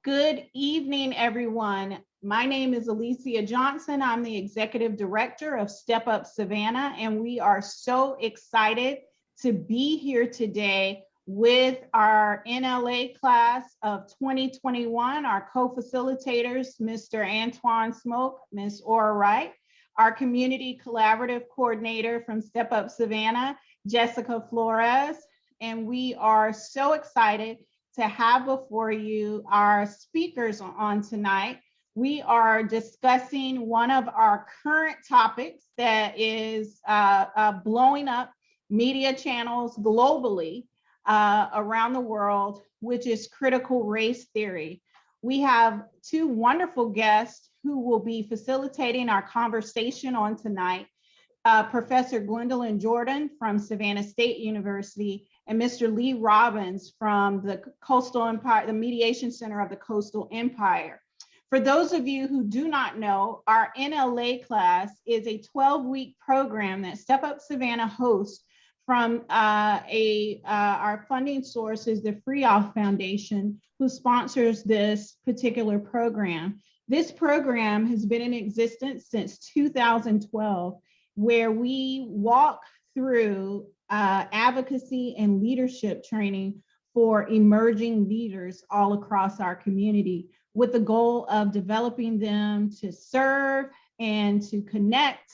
Good evening, everyone. My name is Alicia Johnson. I'm the Executive Director of Step Up Savannah, and we are so excited to be here today with our NLA class of 2021, our co-facilitators, Mr. Antoine Smoke, Ms. Aura Wright, our Community Collaborative Coordinator from Step Up Savannah, Jessica Flores, and we are so excited to have before you our speakers on tonight. We are discussing one of our current topics that is blowing up media channels globally around the world, which is critical race theory. We have two wonderful guests who will be facilitating our conversation on tonight. Professor Gwen Jordan from Savannah State University and Mr. Lee Robbins from the Coastal Empire, the Mediation Center of the Coastal Empire. For those of you who do not know, our NLA class is a 12-week program that Step Up Savannah hosts from our funding source is the Freeoff Foundation, who sponsors this particular program. This program has been in existence since 2012, where we walk through advocacy and leadership training for emerging leaders all across our community, with the goal of developing them to serve and to connect,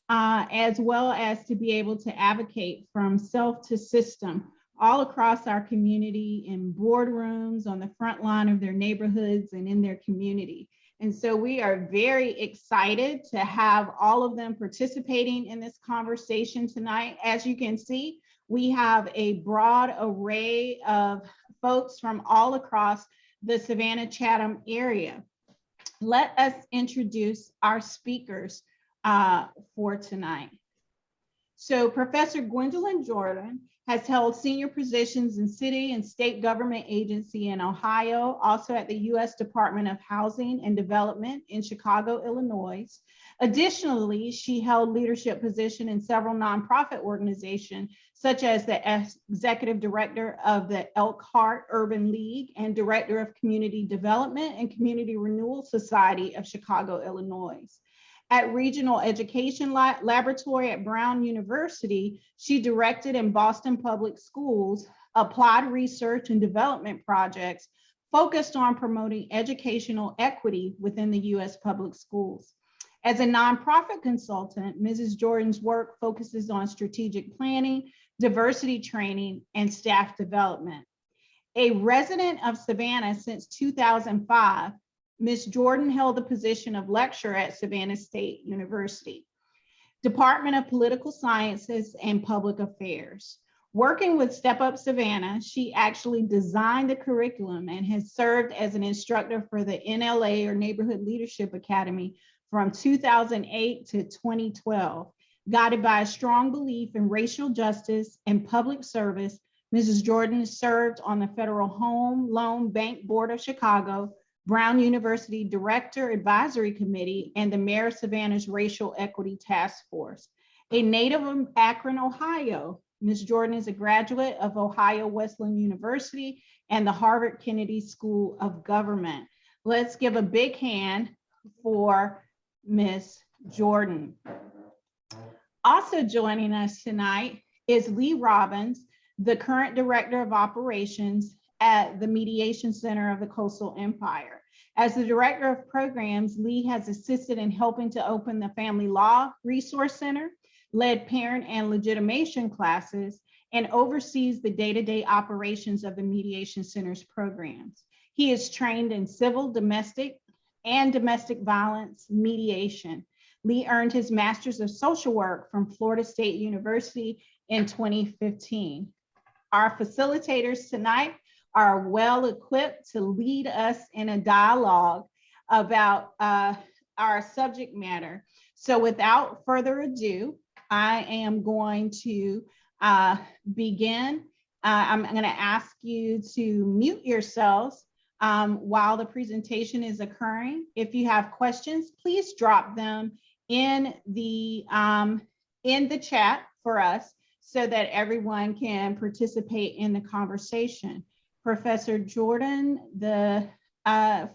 as well as to be able to advocate from self to system all across our community, in boardrooms, on the front line of their neighborhoods and in their community. And so we are very excited to have all of them participating in this conversation tonight. As you can see, we have a broad array of folks from all across the Savannah-Chatham area. Let us introduce our speakers for tonight. So Professor Gwen Jordan has held senior positions in city and state government agency in Ohio, also at the U.S. Department of Housing and Development in Chicago, Illinois. Additionally, she held leadership positions in several nonprofit organizations, such as the executive director of the Elkhart Urban League and director of community development and community renewal society of Chicago, Illinois. At Regional Education Laboratory at Brown University, she directed in Boston Public Schools applied research and development projects focused on promoting educational equity within the U.S. public schools. As a nonprofit consultant, Mrs. Jordan's work focuses on strategic planning, diversity training, and staff development. A resident of Savannah since 2005, Ms. Jordan held the position of lecturer at Savannah State University, Department of Political Sciences and Public Affairs. Working with Step Up Savannah, she actually designed the curriculum and has served as an instructor for the NLA, or Neighborhood Leadership Academy, from 2008 to 2012. Guided by a strong belief in racial justice and public service, Mrs. Jordan served on the Federal Home Loan Bank Board of Chicago, Brown University Director Advisory Committee, and the Mayor of Savannah's Racial Equity Task Force. A native of Akron, Ohio, Ms. Jordan is a graduate of Ohio Wesleyan University and the Harvard Kennedy School of Government. Let's give a big hand for Ms. Jordan. Also joining us tonight is Lee Robbins, the current Director of Operations at the Mediation Center of the Coastal Empire. As the Director of Programs, Lee has assisted in helping to open the Family Law Resource Center, led parent and legitimation classes, and oversees the day-to-day operations of the Mediation Center's programs. He is trained in civil, domestic, and domestic violence mediation. Lee earned his Master's of Social Work from Florida State University in 2015. Our facilitators tonight are well equipped to lead us in a dialogue about our subject matter. So without further ado, I am going to begin. I'm going to ask you to mute yourselves while the presentation is occurring. If you have questions, please drop them in the chat for us so that everyone can participate in the conversation. Professor Jordan, the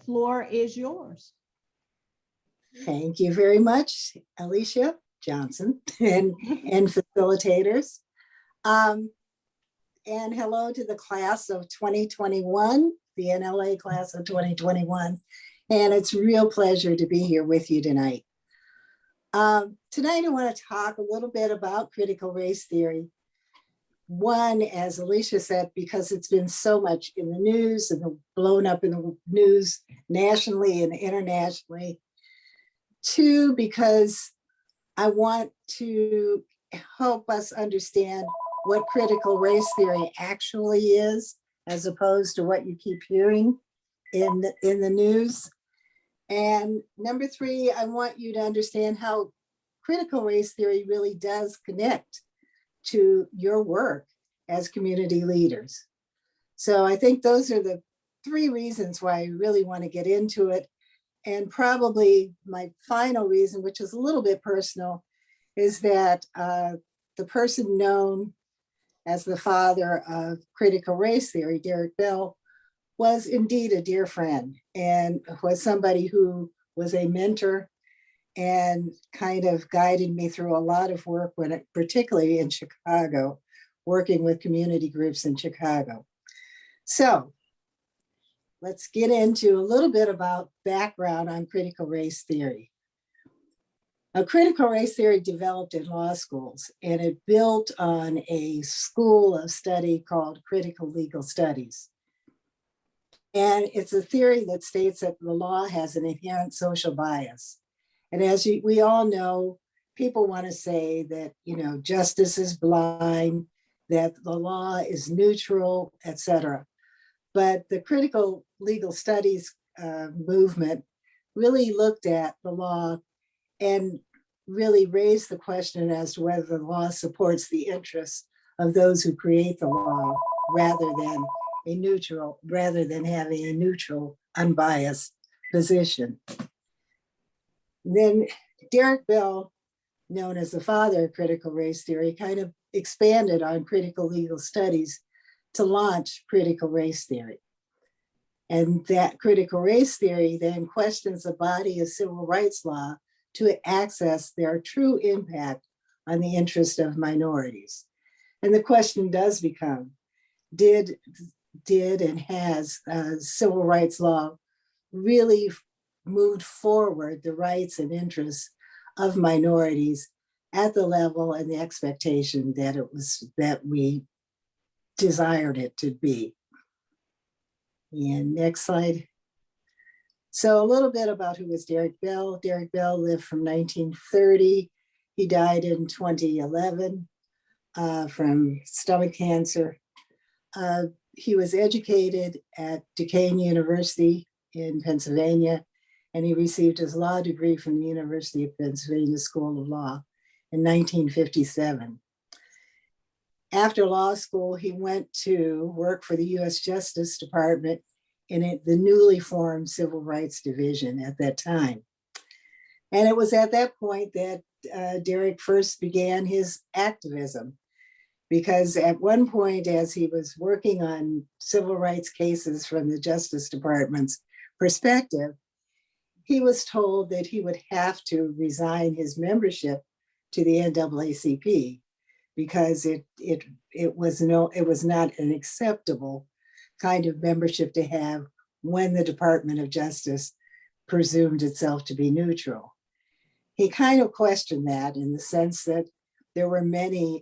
Floor is yours. Thank you very much, Alicia Johnson and facilitators. And hello to the class of 2021, the NLA class of 2021. And it's a real pleasure to be here with you tonight. Tonight, I want to talk a little bit about critical race theory. One, as Alicia said, because it's been so much in the news and blown up in the news nationally and internationally. Two, because I want to help us understand what critical race theory actually is, as opposed to what you keep hearing in the news. And number three, I want you to understand how critical race theory really does connect to your work as community leaders. So I think those are the three reasons why I really want to get into it. And probably my final reason, which is a little bit personal, is that the person known as the father of critical race theory, Derrick Bell, was indeed a dear friend and was somebody who was a mentor and kind of guided me through a lot of work, particularly in Chicago, working with community groups in Chicago. So let's get into a little bit about background on critical race theory. Now, critical race theory developed in law schools, and it built on a school of study called critical legal studies. And it's a theory that states that the law has an inherent social bias. And as we all know, people want to say that, justice is blind, that the law is neutral, etc. But the critical legal studies movement really looked at the law and really raised the question as to whether the law supports the interests of those who create the law rather than having a neutral, unbiased position. Then Derrick Bell, known as the father of critical race theory, kind of expanded on critical legal studies to launch critical race theory. And that critical race theory then questions the body of civil rights law to access their true impact on the interest of minorities. And the question does become, did and has civil rights law really moved forward the rights and interests of minorities at the level and the expectation that we desired it to be? And next slide. So a little bit about who was Derrick Bell. Derrick Bell lived from 1930. He died in 2011 from stomach cancer. He was educated at Duquesne University in Pennsylvania, and he received his law degree from the University of Pennsylvania School of Law in 1957. After law school, he went to work for the U.S. Justice Department in the newly formed Civil Rights Division at that time. And it was at that point that Derrick first began his activism, because at one point, as he was working on civil rights cases from the Justice Department's perspective, he was told that he would have to resign his membership to the NAACP because it was not an acceptable kind of membership to have when the Department of Justice presumed itself to be neutral. He kind of questioned that in the sense that there were many,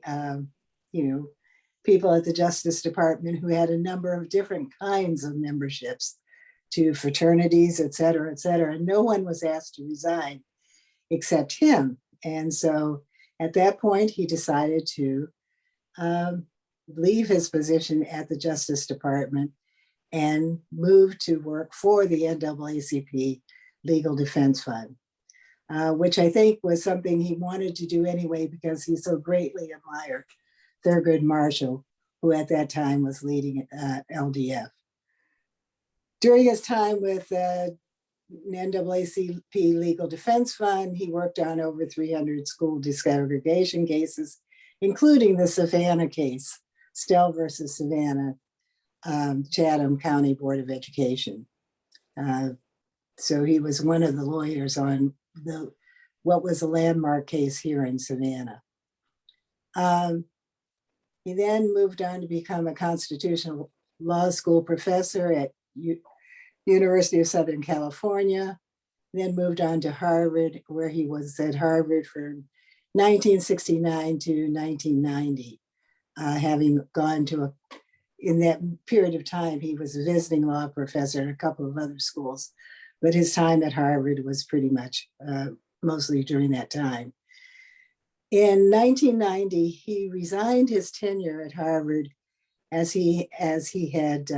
people at the Justice Department who had a number of different kinds of memberships to fraternities, et cetera, and no one was asked to resign except him. And so at that point, he decided to leave his position at the Justice Department and move to work for the NAACP Legal Defense Fund, which I think was something he wanted to do anyway because he so greatly admired Thurgood Marshall, who at that time was leading LDF. During his time with NAACP Legal Defense Fund, he worked on over 300 school desegregation cases, including the Savannah case, Stell versus Savannah, Chatham County Board of Education. So he was one of the lawyers on what was a landmark case here in Savannah. He then moved on to become a constitutional law school professor at University of Southern California, then moved on to Harvard, where he was at Harvard from 1969 to 1990, having gone to in that period of time, he was a visiting law professor at a couple of other schools, but his time at Harvard was pretty much mostly during that time. In 1990, he resigned his tenure at Harvard as he had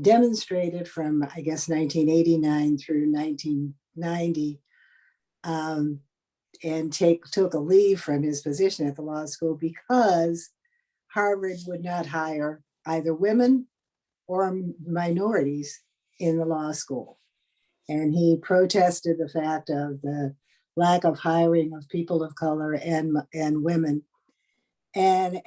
demonstrated from, I guess, 1989 through 1990, and took a leave from his position at the law school because Harvard would not hire either women or minorities in the law school. And he protested the fact of the lack of hiring of people of color and women. And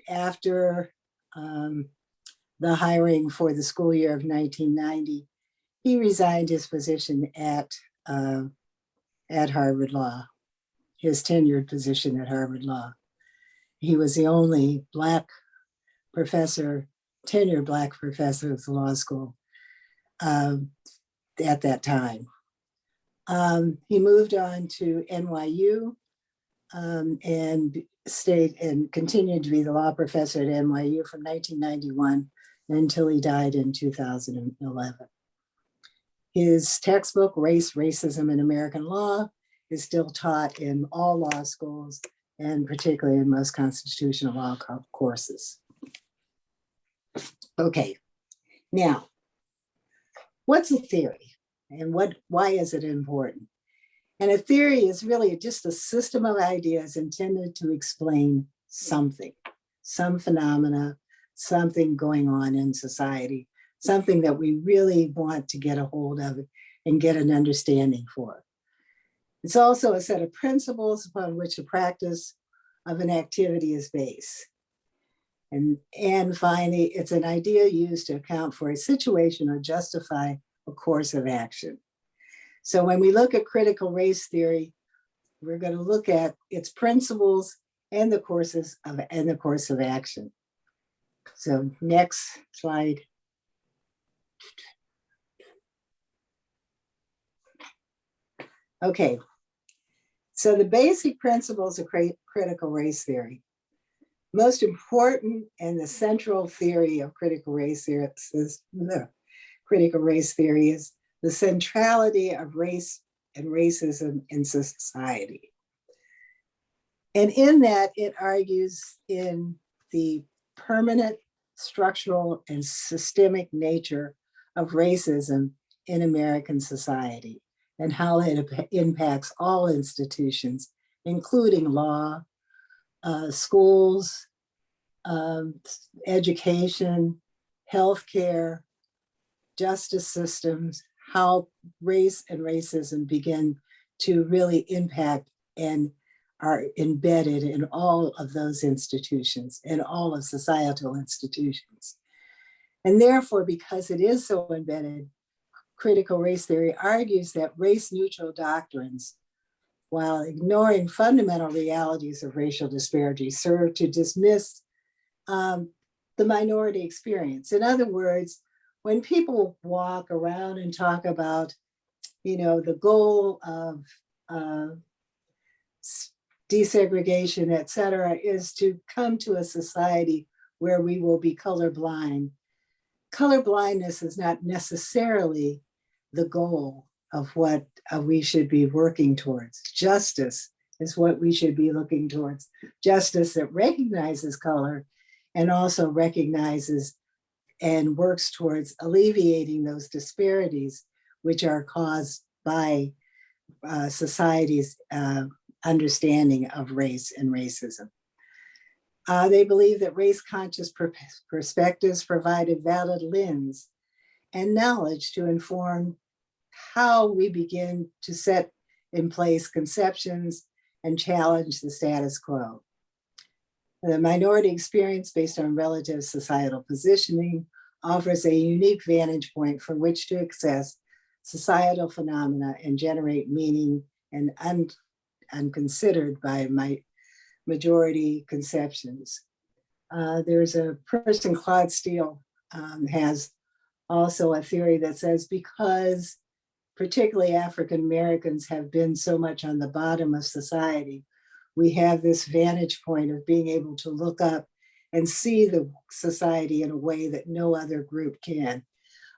after the hiring for the school year of 1990, he resigned his position at Harvard Law, his tenured position at Harvard Law. He was the only Black professor, tenured Black professor of the law school at that time. He moved on to NYU and stayed and continued to be the law professor at NYU from 1991 until he died in 2011. His textbook, Race, Racism, and American Law, is still taught in all law schools and particularly in most constitutional law courses. Okay, now, what's a theory and why is it important? And a theory is really just a system of ideas intended to explain something, some phenomena, something going on in society, something that we really want to get a hold of and get an understanding for. It's also a set of principles upon which the practice of an activity is based. And finally, it's an idea used to account for a situation or justify a course of action. So when we look at critical race theory, we're going to look at its principles and the course of action. So next slide. Okay, so the basic principles of critical race theory. Most important and the central theory of critical race theory is the centrality of race and racism in society. And in that, it argues in the permanent, structural, and systemic nature of racism in American society and how it impacts all institutions, including law, schools, education, healthcare, justice systems, how race and racism begin to really impact and are embedded in all of those institutions, in all of societal institutions. And therefore, because it is so embedded, critical race theory argues that race-neutral doctrines, while ignoring fundamental realities of racial disparity, serve to dismiss the minority experience. In other words, when people walk around and talk about, the goal of desegregation, et cetera, is to come to a society where we will be colorblind. Colorblindness is not necessarily the goal of what we should be working towards. Justice is what we should be looking towards. Justice that recognizes color and also recognizes and works towards alleviating those disparities which are caused by society's understanding of race and racism. They believe that race-conscious perspectives provide a valid lens and knowledge to inform how we begin to set in place conceptions and challenge the status quo. The minority experience based on relative societal positioning offers a unique vantage point from which to assess societal phenomena and generate meaning and unconsidered by my majority conceptions. There's a person, Claude Steele, has also a theory that says because particularly African Americans have been so much on the bottom of society, we have this vantage point of being able to look up and see the society in a way that no other group can,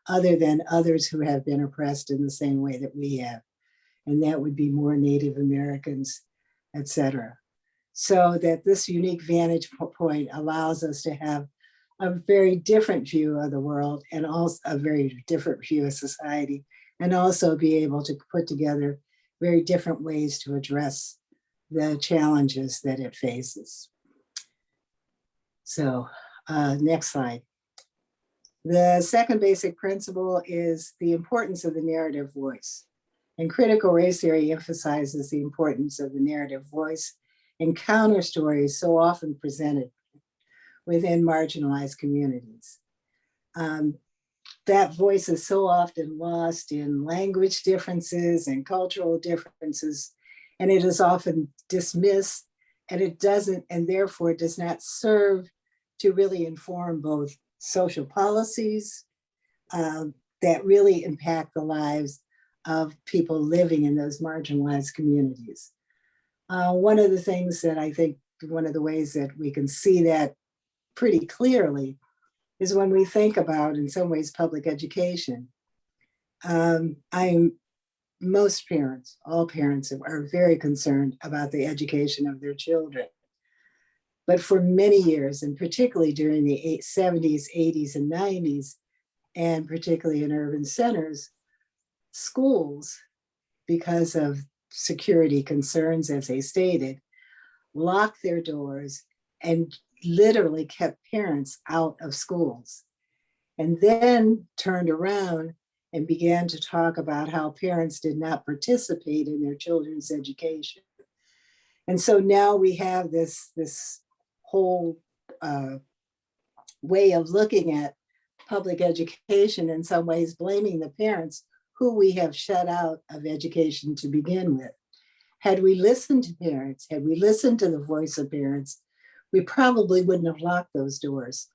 other than others who have been oppressed in the same way that we have. And that would be more Native Americans, et cetera. So that this unique vantage point allows us to have a very different view of the world and also a very different view of society, and also be able to put together very different ways to address the challenges that it faces. So next slide. The second basic principle is the importance of the narrative voice. And critical race theory emphasizes the importance of the narrative voice and counter stories so often presented within marginalized communities. That voice is so often lost in language differences and cultural differences, and it is often dismissed, and it doesn't, and therefore does not serve to really inform both social policies that really impact the lives of people living in those marginalized communities. One of the things that I think, one of the ways that we can see that pretty clearly is when we think about, in some ways, public education. Most parents, all parents are very concerned about the education of their children. But for many years, and particularly during the 70s, 80s, and 90s, and particularly in urban centers, schools, because of security concerns, as they stated, locked their doors and literally kept parents out of schools, and then turned around and began to talk about how parents did not participate in their children's education. And so now we have this whole way of looking at public education, in some ways blaming the parents who we have shut out of education to begin with. Had we listened to parents, had we listened to the voice of parents, we probably wouldn't have locked those doors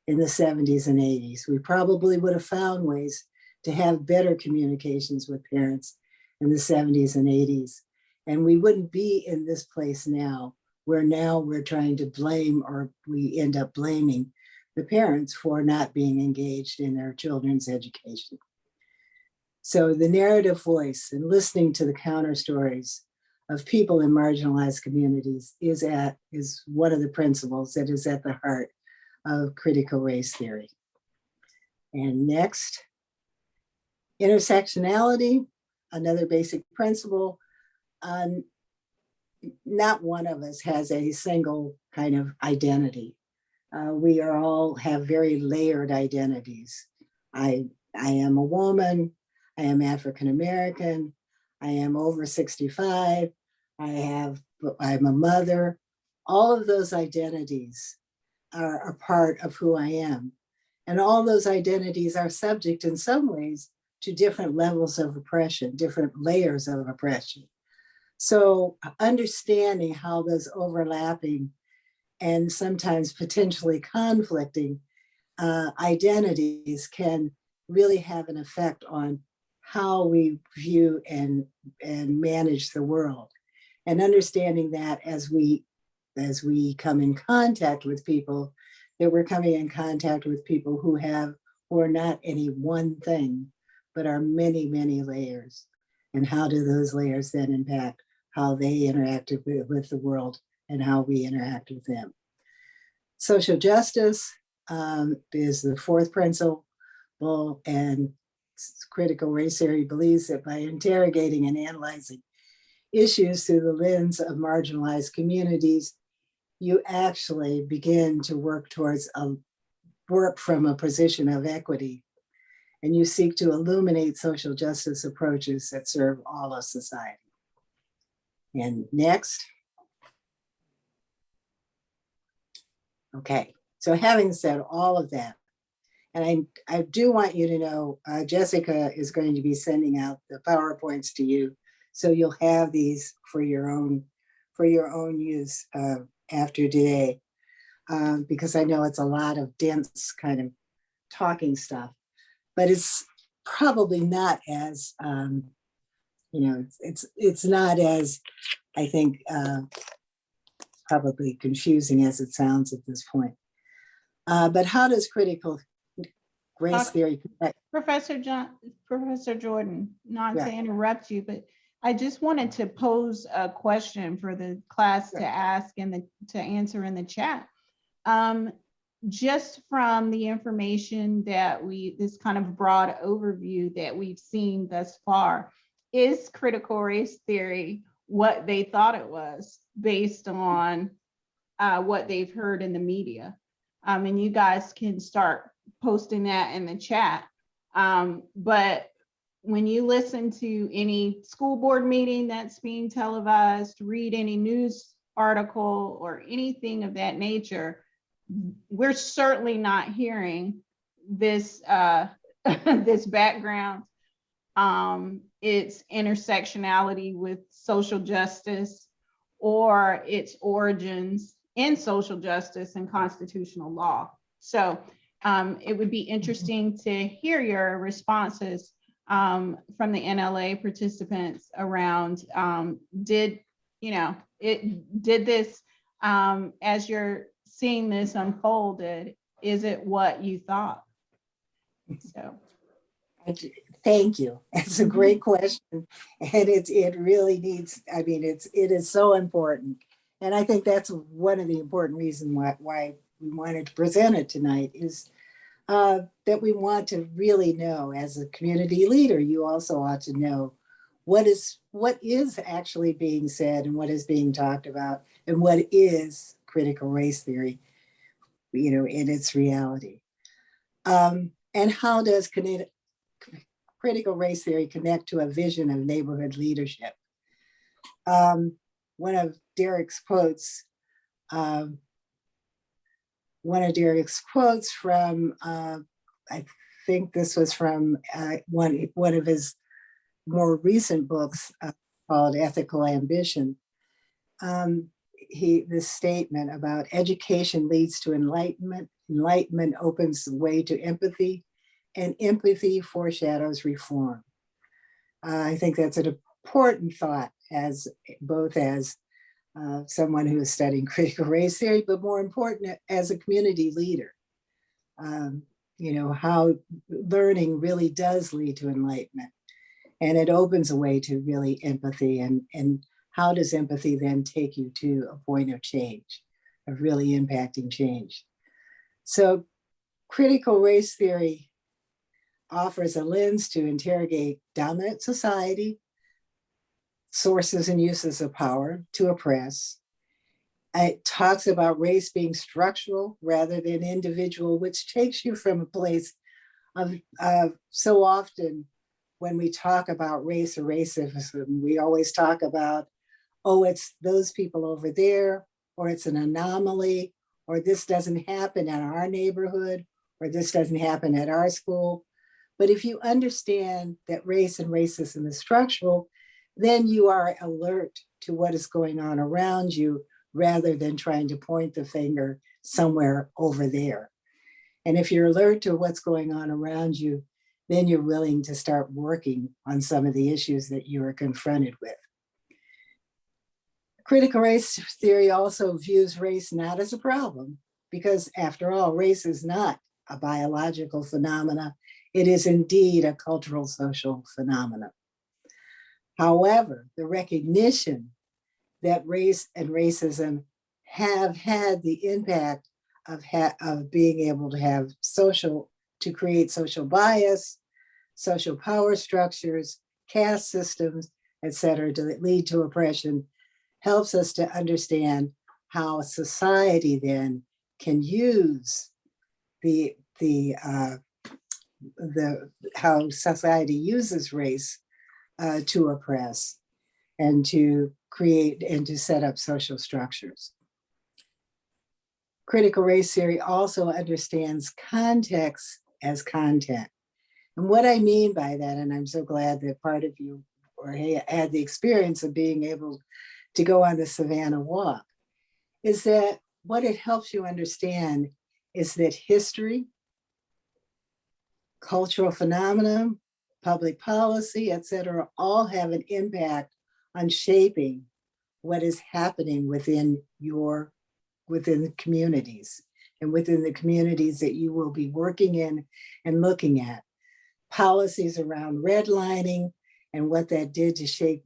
in the 70s and 80s. We probably would have found ways to have better communications with parents in the 70s and 80s. And we wouldn't be in this place now, where now we're trying to blame, or we end up blaming the parents for not being engaged in their children's education. So the narrative voice and listening to the counter stories of people in marginalized communities is one of the principles that is at the heart of critical race theory. And next, intersectionality, another basic principle. Not one of us has a single kind of identity. We are all have very layered identities. I am a woman, I am African American, I am over 65, I'm a mother. All of those identities are a part of who I am. And all those identities are subject in some ways to different levels of oppression, different layers of oppression. So understanding how those overlapping and sometimes potentially conflicting identities can really have an effect on how we view and manage the world. And understanding that as we come in contact with people, that we're coming in contact with people who are not any one thing, but are many, many layers. And how do those layers then impact how they interact with the world and how we interact with them? Social justice is the fourth principle, and critical race theory believes that by interrogating and analyzing issues through the lens of marginalized communities, you actually begin to work from a position of equity, and you seek to illuminate social justice approaches that serve all of society. And next. Okay, so having said all of that, And I do want you to know, Jessica is going to be sending out the PowerPoints to you. So you'll have these for your own use after today, because I know it's a lot of dense kind of talking stuff, but it's probably not as, it's not as, I think, probably confusing as it sounds at this point. But how does critical race theory connect? Professor Jordan, not to Yeah. interrupt you, but I just wanted to pose a question for the class to ask and to answer in the chat. Just from the information that this kind of broad overview that we've seen thus far, is critical race theory what they thought it was based on what they've heard in the media? And you guys can start posting that in the chat. But when you listen to any school board meeting that's being televised, read any news article or anything of that nature, we're certainly not hearing this this background. It's intersectionality with social justice, or its origins in social justice and constitutional law. So it would be interesting to hear your responses from the NLA participants around, did this, as you're seeing this unfolded, is it what you thought? So thank you. It's a great question, and it really needs, I mean, it is so important, and I think that's one of the important reasons why we wanted to present it tonight, is that we want to really know, as a community leader, you also ought to know what is actually being said and what is being talked about, and what is critical race theory, in its reality. And how does critical race theory connect to a vision of neighborhood leadership? One of Derrick's quotes from, I think this was from one of his more recent books, called Ethical Ambition. This statement about education leads to enlightenment, enlightenment opens the way to empathy, and empathy foreshadows reform. I think that's an important thought, as someone who is studying critical race theory, but more important, as a community leader. How learning really does lead to enlightenment, and it opens a way to really empathy, and how does empathy then take you to a point of change, of really impacting change? So critical race theory offers a lens to interrogate dominant society, sources and uses of power to oppress. It talks about race being structural rather than individual, which takes you from a place of so often when we talk about race or racism, we always talk about, oh, it's those people over there, or it's an anomaly, or this doesn't happen in our neighborhood, or this doesn't happen at our school. But if you understand that race and racism is structural, then you are alert to what is going on around you, rather than trying to point the finger somewhere over there. And if you're alert to what's going on around you, then you're willing to start working on some of the issues that you are confronted with. Critical race theory also views race not as a problem, because after all, race is not a biological phenomena. It is indeed a cultural social phenomenon. However, the recognition that race and racism have had the impact of being able to create social bias, social power structures, caste systems, et cetera, to lead to oppression, helps us to understand how society then can use how society uses race to oppress and to create and to set up social structures. Critical race theory also understands context as content. And what I mean by that, and I'm so glad that part of you had the experience of being able to go on the Savannah walk, is that what it helps you understand is that history, cultural phenomena, public policy, et cetera, all have an impact on shaping what is happening within the communities and within the communities that you will be working in and looking at. Policies around redlining and what that did to shape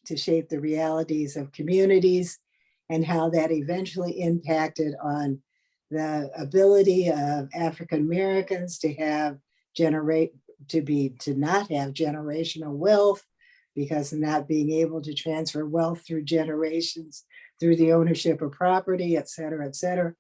the realities of communities, and how that eventually impacted on the ability of African Americans to not have generational wealth, because of not being able to transfer wealth through generations, through the ownership of property, et cetera, et cetera.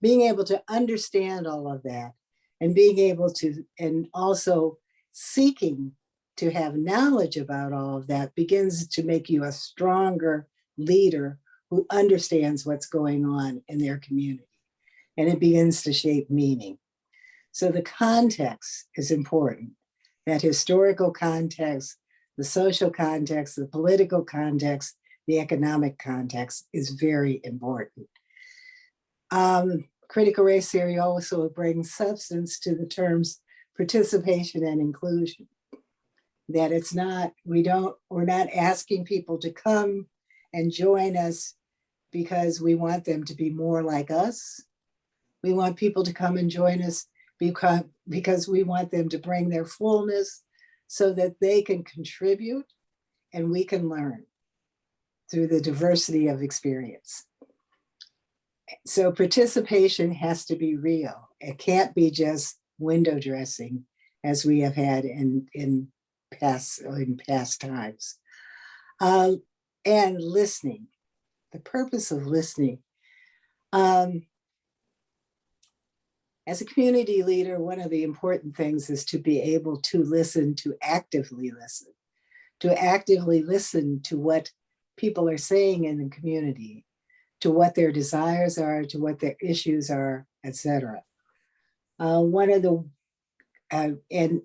Being able to understand all of that, and being able to, and also seeking to have knowledge about all of that, begins to make you a stronger leader who understands what's going on in their community. And it begins to shape meaning. So the context is important. That historical context, the social context, the political context, the economic context is very important. Critical race theory also brings substance to the terms participation and inclusion. That it's not, we're not asking people to come and join us because we want them to be more like us. We want people to come and join us because we want them to bring their fullness so that they can contribute and we can learn through the diversity of experience. So participation has to be real. It can't be just window dressing as we have had in past times. And listening, the purpose of listening. As a community leader, one of the important things is to be able to listen, to actively listen to what people are saying in the community, to what their desires are, to what their issues are, etc. And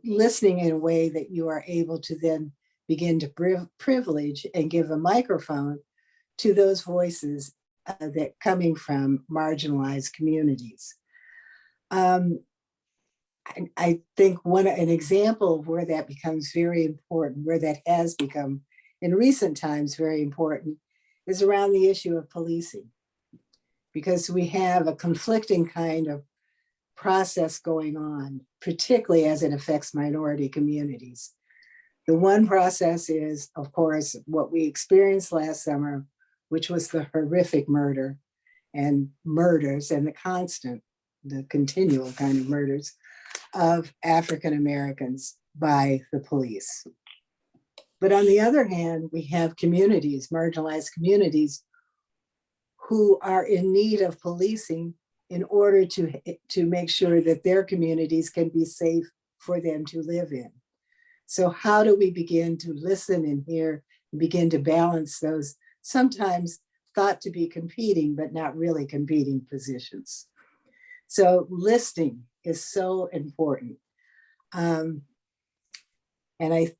listening in a way that you are able to then begin to privilege and give a microphone to those voices that coming from marginalized communities. I think an example of where that becomes very important, where that has become in recent times very important, is around the issue of policing, because we have a conflicting kind of process going on, particularly as it affects minority communities. The one process is, of course, what we experienced last summer, which was the horrific murders and the continual kind of murders of African Americans by the police. But on the other hand, we have communities, marginalized communities, who are in need of policing in order to make sure that their communities can be safe for them to live in. So how do we begin to listen and hear and begin to balance those sometimes thought to be competing, but not really competing positions? So listening is so important. And I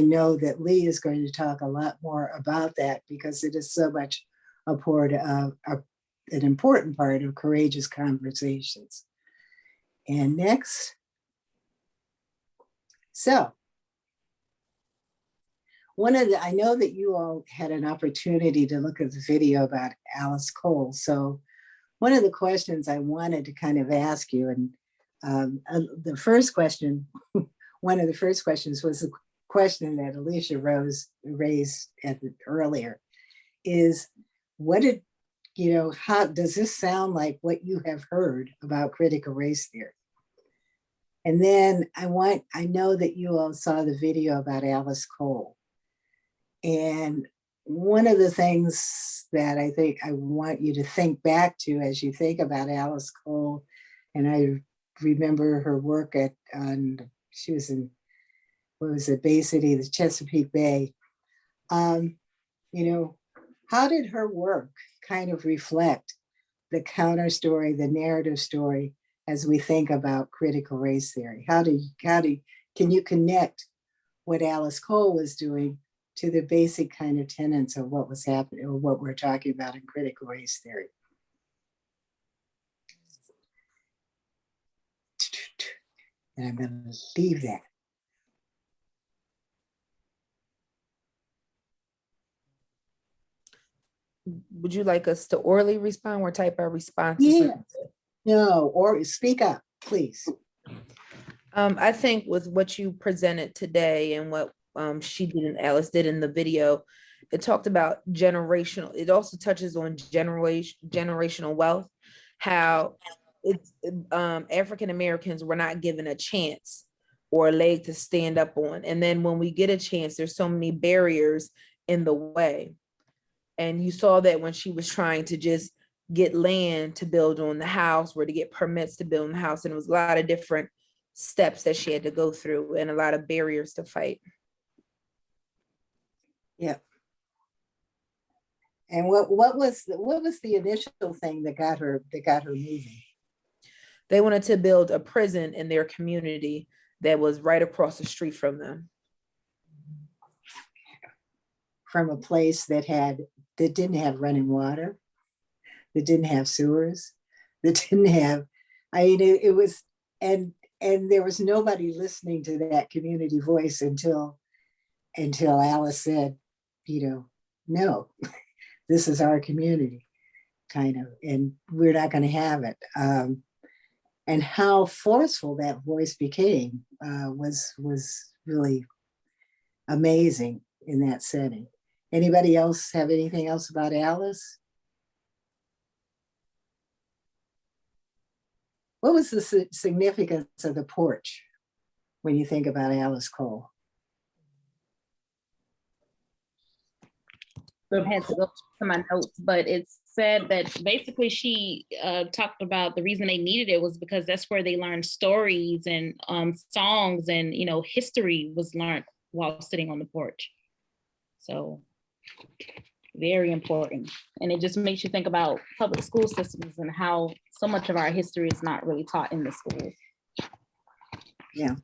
know that Lee is going to talk a lot more about that, because it is so much an important part of courageous conversations. And next. So I know that you all had an opportunity to look at the video about Alice Cole. So one of the questions I wanted to kind of ask you, and the first question, one of the first questions was the question that Alicia raised earlier, is how does this sound like what you have heard about critical race theory? And then I know that you all saw the video about Alice Cole. And one of the things that I think I want you to think back to as you think about Alice Cole, and I remember her work she was in, Bay City, the Chesapeake Bay. How did her work kind of reflect the counter story, the narrative story as we think about critical race theory? Can you connect what Alice Cole was doing to the basic kind of tenets of what was happening or what we're talking about in critical race theory? And I'm going to leave that. Would you like us to orally respond or type our response? Yeah. No, or speak up, please. I think with what you presented today and what she did and Alice did in the video, it talked about generational. It also touches on generational wealth, how it's African Americans were not given a chance or a leg to stand up on. And then when we get a chance, there's so many barriers in the way. And you saw that when she was trying to just get land to build on the house or to get permits to build on the house. And it was a lot of different steps that she had to go through and a lot of barriers to fight. Yeah. And what was the initial thing that got her moving? They wanted to build a prison in their community that was right across the street from them. From a place that didn't have running water, that didn't have sewers, that didn't have, it was, and there was nobody listening to that community voice until Alice said, no, this is our community, kind of, and we're not going to have it. And how forceful that voice became was really amazing in that setting. Anybody else have anything else about Alice? What was the significance of the porch when you think about Alice Cole? I had to go to my notes, but it said that basically she talked about the reason they needed it was because that's where they learned stories and songs and history was learned while sitting on the porch. So very important. And it just makes you think about public school systems and how so much of our history is not really taught in the schools. Yeah.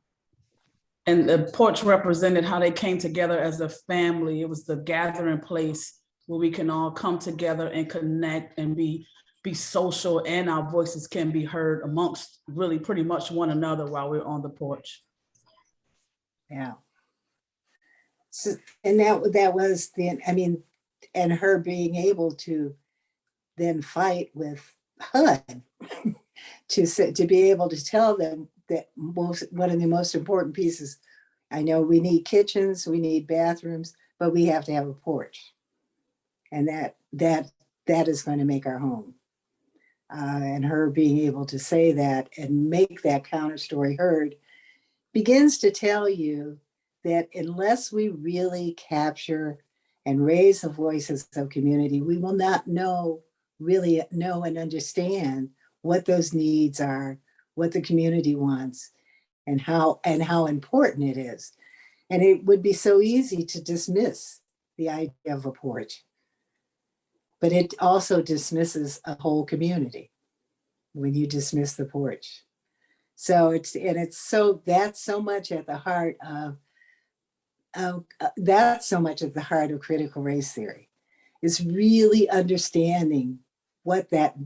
And the porch represented how they came together as a family. It was the gathering place where we can all come together and connect and be social, and our voices can be heard amongst really pretty much one another while we're on the porch. Yeah. So, and that was and her being able to then fight with HUD to be able to tell them that one of the most important pieces, I know we need kitchens, we need bathrooms, but we have to have a porch. And that is going to make our home. And her being able to say that and make that counter story heard begins to tell you that unless we really capture and raise the voices of community, we will not really know and understand what those needs are, what the community wants, and how important it is. And it would be so easy to dismiss the idea of a porch, but it also dismisses a whole community when you dismiss the porch. So that's so much at the heart of critical race theory, is really understanding what that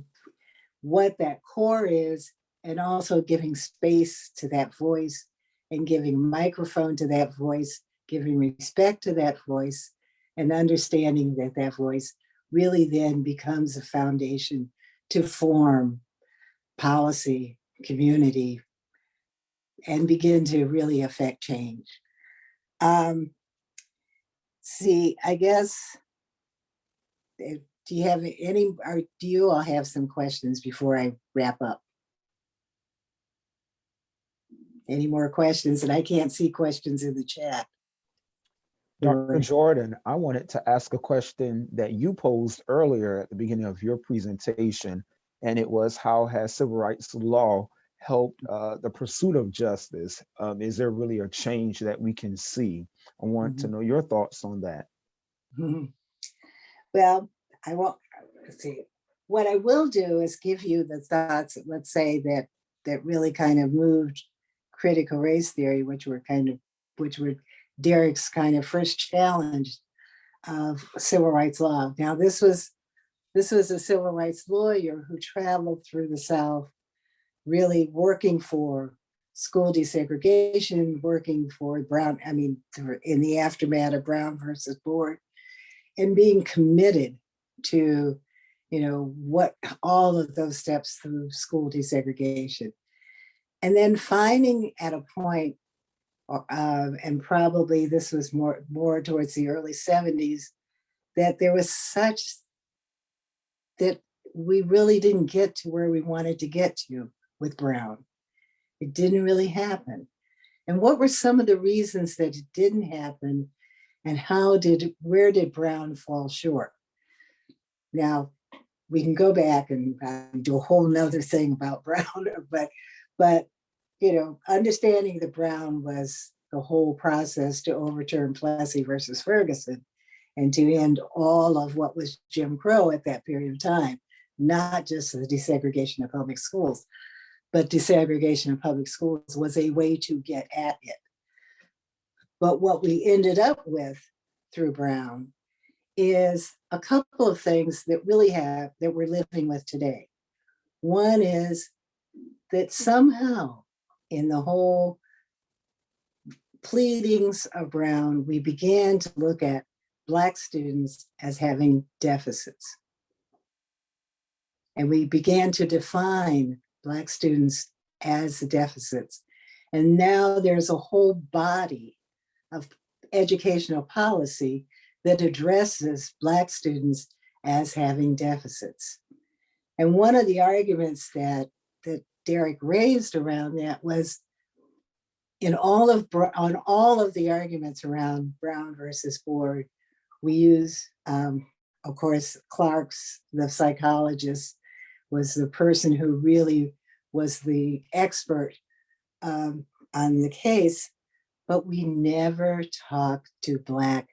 core is, and also giving space to that voice and giving microphone to that voice, giving respect to that voice, and understanding that that voice really then becomes a foundation to form policy, community, and begin to really affect change. I guess, do you all have some questions before I wrap up? Any more questions? And I can't see questions in the chat. Dr. Jordan, I wanted to ask a question that you posed earlier at the beginning of your presentation, and it was, how has civil rights law helped the pursuit of justice? Is there really a change that we can see? I want to know your thoughts on that. Well, let's see. What I will do is give you the thoughts. Let's say that that really kind of moved critical race theory, which were Derrick's kind of first challenge of civil rights law. Now, this was a civil rights lawyer who traveled through the South, really working for school desegregation, working for Brown, in the aftermath of Brown versus Board, and being committed to, what all of those steps through school desegregation. And then finding at a point, and probably this was more towards the early 70s, that there was such that we really didn't get to where we wanted to get to with Brown. It didn't really happen. And what were some of the reasons that it didn't happen, and where did Brown fall short? Now, we can go back and do a whole nother thing about Brown, but understanding that Brown was the whole process to overturn Plessy versus Ferguson and to end all of what was Jim Crow at that period of time, not just the desegregation of public schools, but desegregation of public schools was a way to get at it. But what we ended up with through Brown is a couple of things that we're living with today. One is that somehow in the whole pleadings of Brown, we began to look at Black students as having deficits. And we began to define Black students as the deficits. And now there's a whole body of educational policy that addresses Black students as having deficits. And one of the arguments that Derrick raised around that was on all of the arguments around Brown versus Board, we use, of course, Clark's, the psychologist, was the person who really was the expert on the case, but we never talked to Black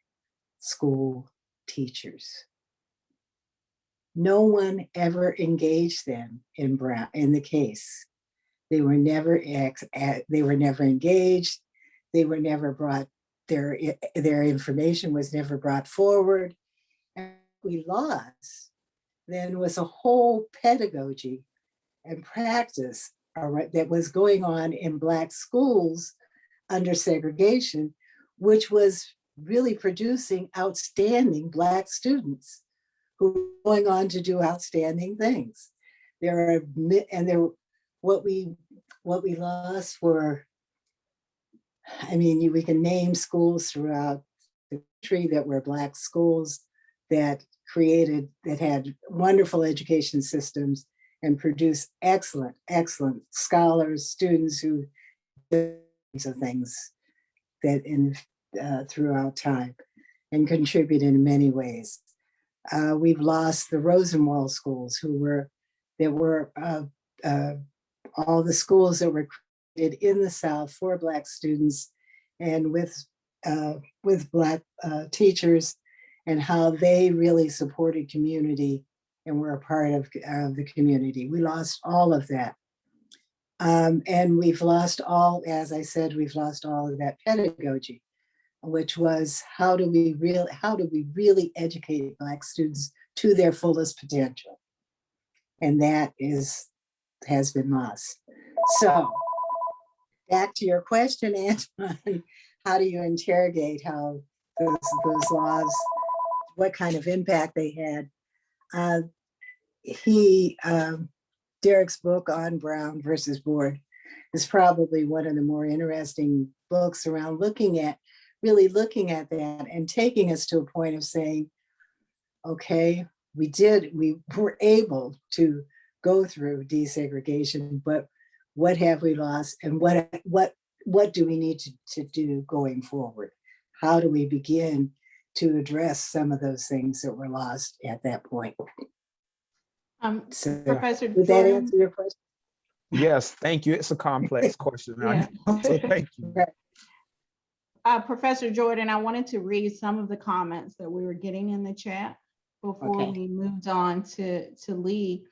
school teachers. No one ever engaged them in the case. They were never engaged. They were never brought. Their information was never brought forward. And we lost then was a whole pedagogy and practice that was going on in Black schools under segregation, which was really producing outstanding Black students who were going on to do outstanding things. What we lost were, we can name schools throughout the country that were Black schools that had wonderful education systems and produced excellent scholars, students who did things that throughout time and contribute in many ways. We've lost the Rosenwald schools, that were all the schools that were created in the South for Black students and with Black teachers, and how they really supported community and were a part of the community. We lost all of that. And we've lost as I said, we've lost all of that pedagogy, which was how do we really educate Black students to their fullest potential? And that has been lost. So back to your question, Antoine, how do you interrogate how those laws, what kind of impact they had? Derrick's book on Brown versus Board is probably one of the more interesting books around looking at that and taking us to a point of saying, okay, we were able to go through desegregation, but what have we lost, and what do we need to do going forward? How do we begin to address some of those things that were lost at that point? Professor Did that Jordan? answer your question? Yes, thank you. It's a complex question. Yeah. So thank you. Professor Jordan, I wanted to read some of the comments that we were getting in the chat before Okay. we moved on to Lee.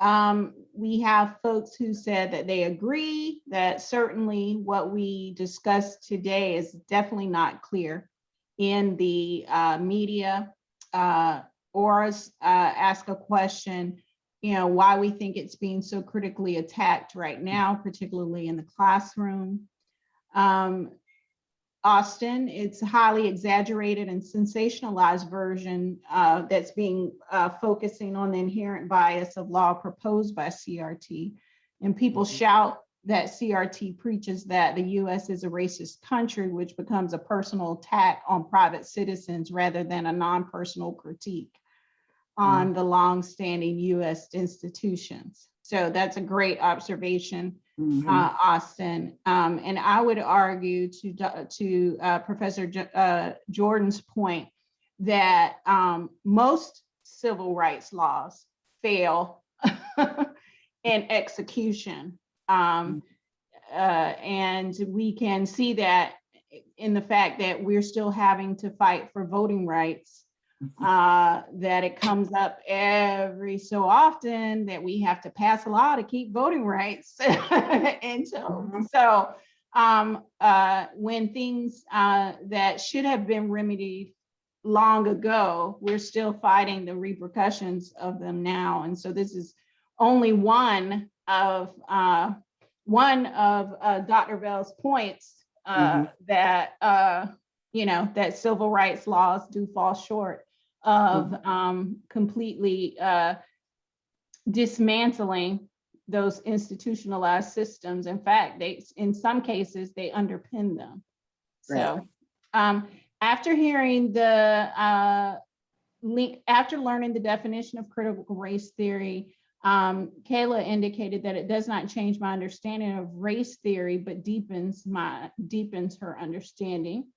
We have folks who said that they agree that certainly what we discussed today is definitely not clear in the media. Oris ask a question, why we think it's being so critically attacked right now, particularly in the classroom. Austin, it's a highly exaggerated and sensationalized version that's being focusing on the inherent bias of law proposed by CRT. And people shout that CRT preaches that the US is a racist country, which becomes a personal attack on private citizens rather than a non-personal critique on the longstanding US institutions. So that's a great observation. Austin, and I would argue to Professor Jordan's point that most civil rights laws fail in execution, and we can see that in the fact that we're still having to fight for voting rights. That it comes up every so often that we have to pass a law to keep voting rights. And so when things that should have been remedied long ago, we're still fighting the repercussions of them now. And so this is only one of Dr. Bell's points that that civil rights laws do fall short of completely dismantling those institutionalized systems. In fact, in some cases, they underpin them. So after hearing after learning the definition of critical race theory, Kayla indicated that it does not change my understanding of race theory, but deepens her understanding.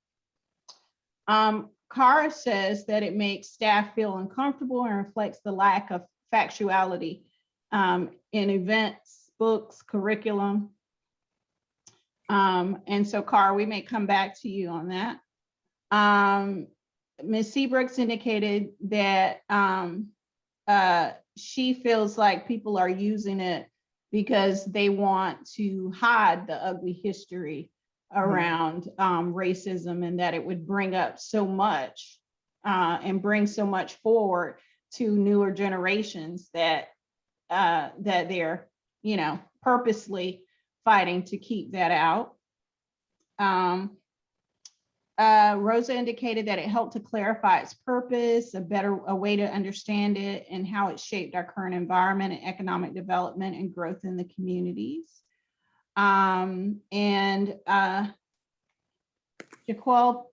Cara says that it makes staff feel uncomfortable and reflects the lack of factuality in events, books, curriculum. And so, Cara, we may come back to you on that. Ms. Seabrooks indicated that she feels like people are using it because they want to hide the ugly history around racism, and that it would bring up so much and bring so much forward to newer generations that they're purposely fighting to keep that out. Rosa indicated that it helped to clarify its purpose, a way to understand it, and how it shaped our current environment and economic development and growth in the communities. And Jaquel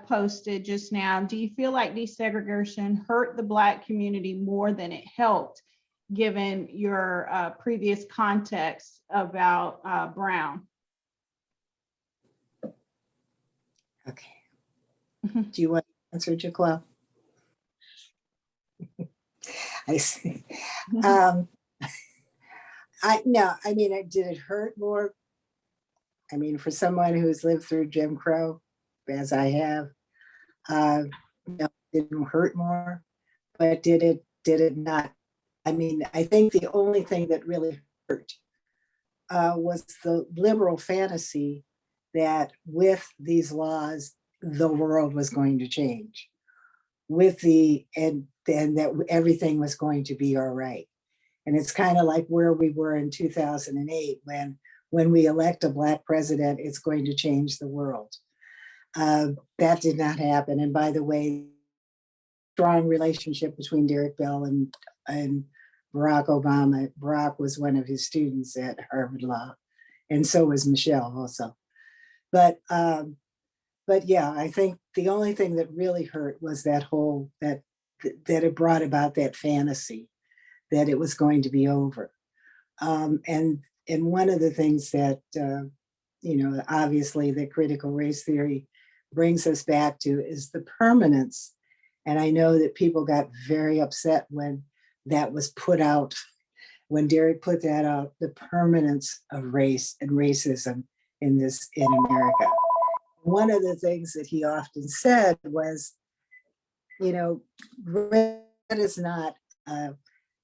posted just now, do you feel like desegregation hurt the Black community more than it helped, given your previous context about Brown? Okay. Do you want to answer, Jaquel? I see. Did it hurt more? I mean, for someone who's lived through Jim Crow, as I have, no, it didn't hurt more, but did it not? I mean, I think the only thing that really hurt was the liberal fantasy that with these laws, the world was going to change, and that everything was going to be all right. And it's kind of like where we were in 2008, when we elect a Black president, it's going to change the world. That did not happen. And by the way, strong relationship between Derrick Bell and Barack Obama. Barack was one of his students at Harvard Law, and so was Michelle also. But yeah, I think the only thing that really hurt was that it brought about that fantasy that it was going to be over. And one of the things that, obviously the critical race theory brings us back to is the permanence. And I know that people got very upset when that was put out, when Derrick put that out, the permanence of race and racism in America. One of the things that he often said was, that is not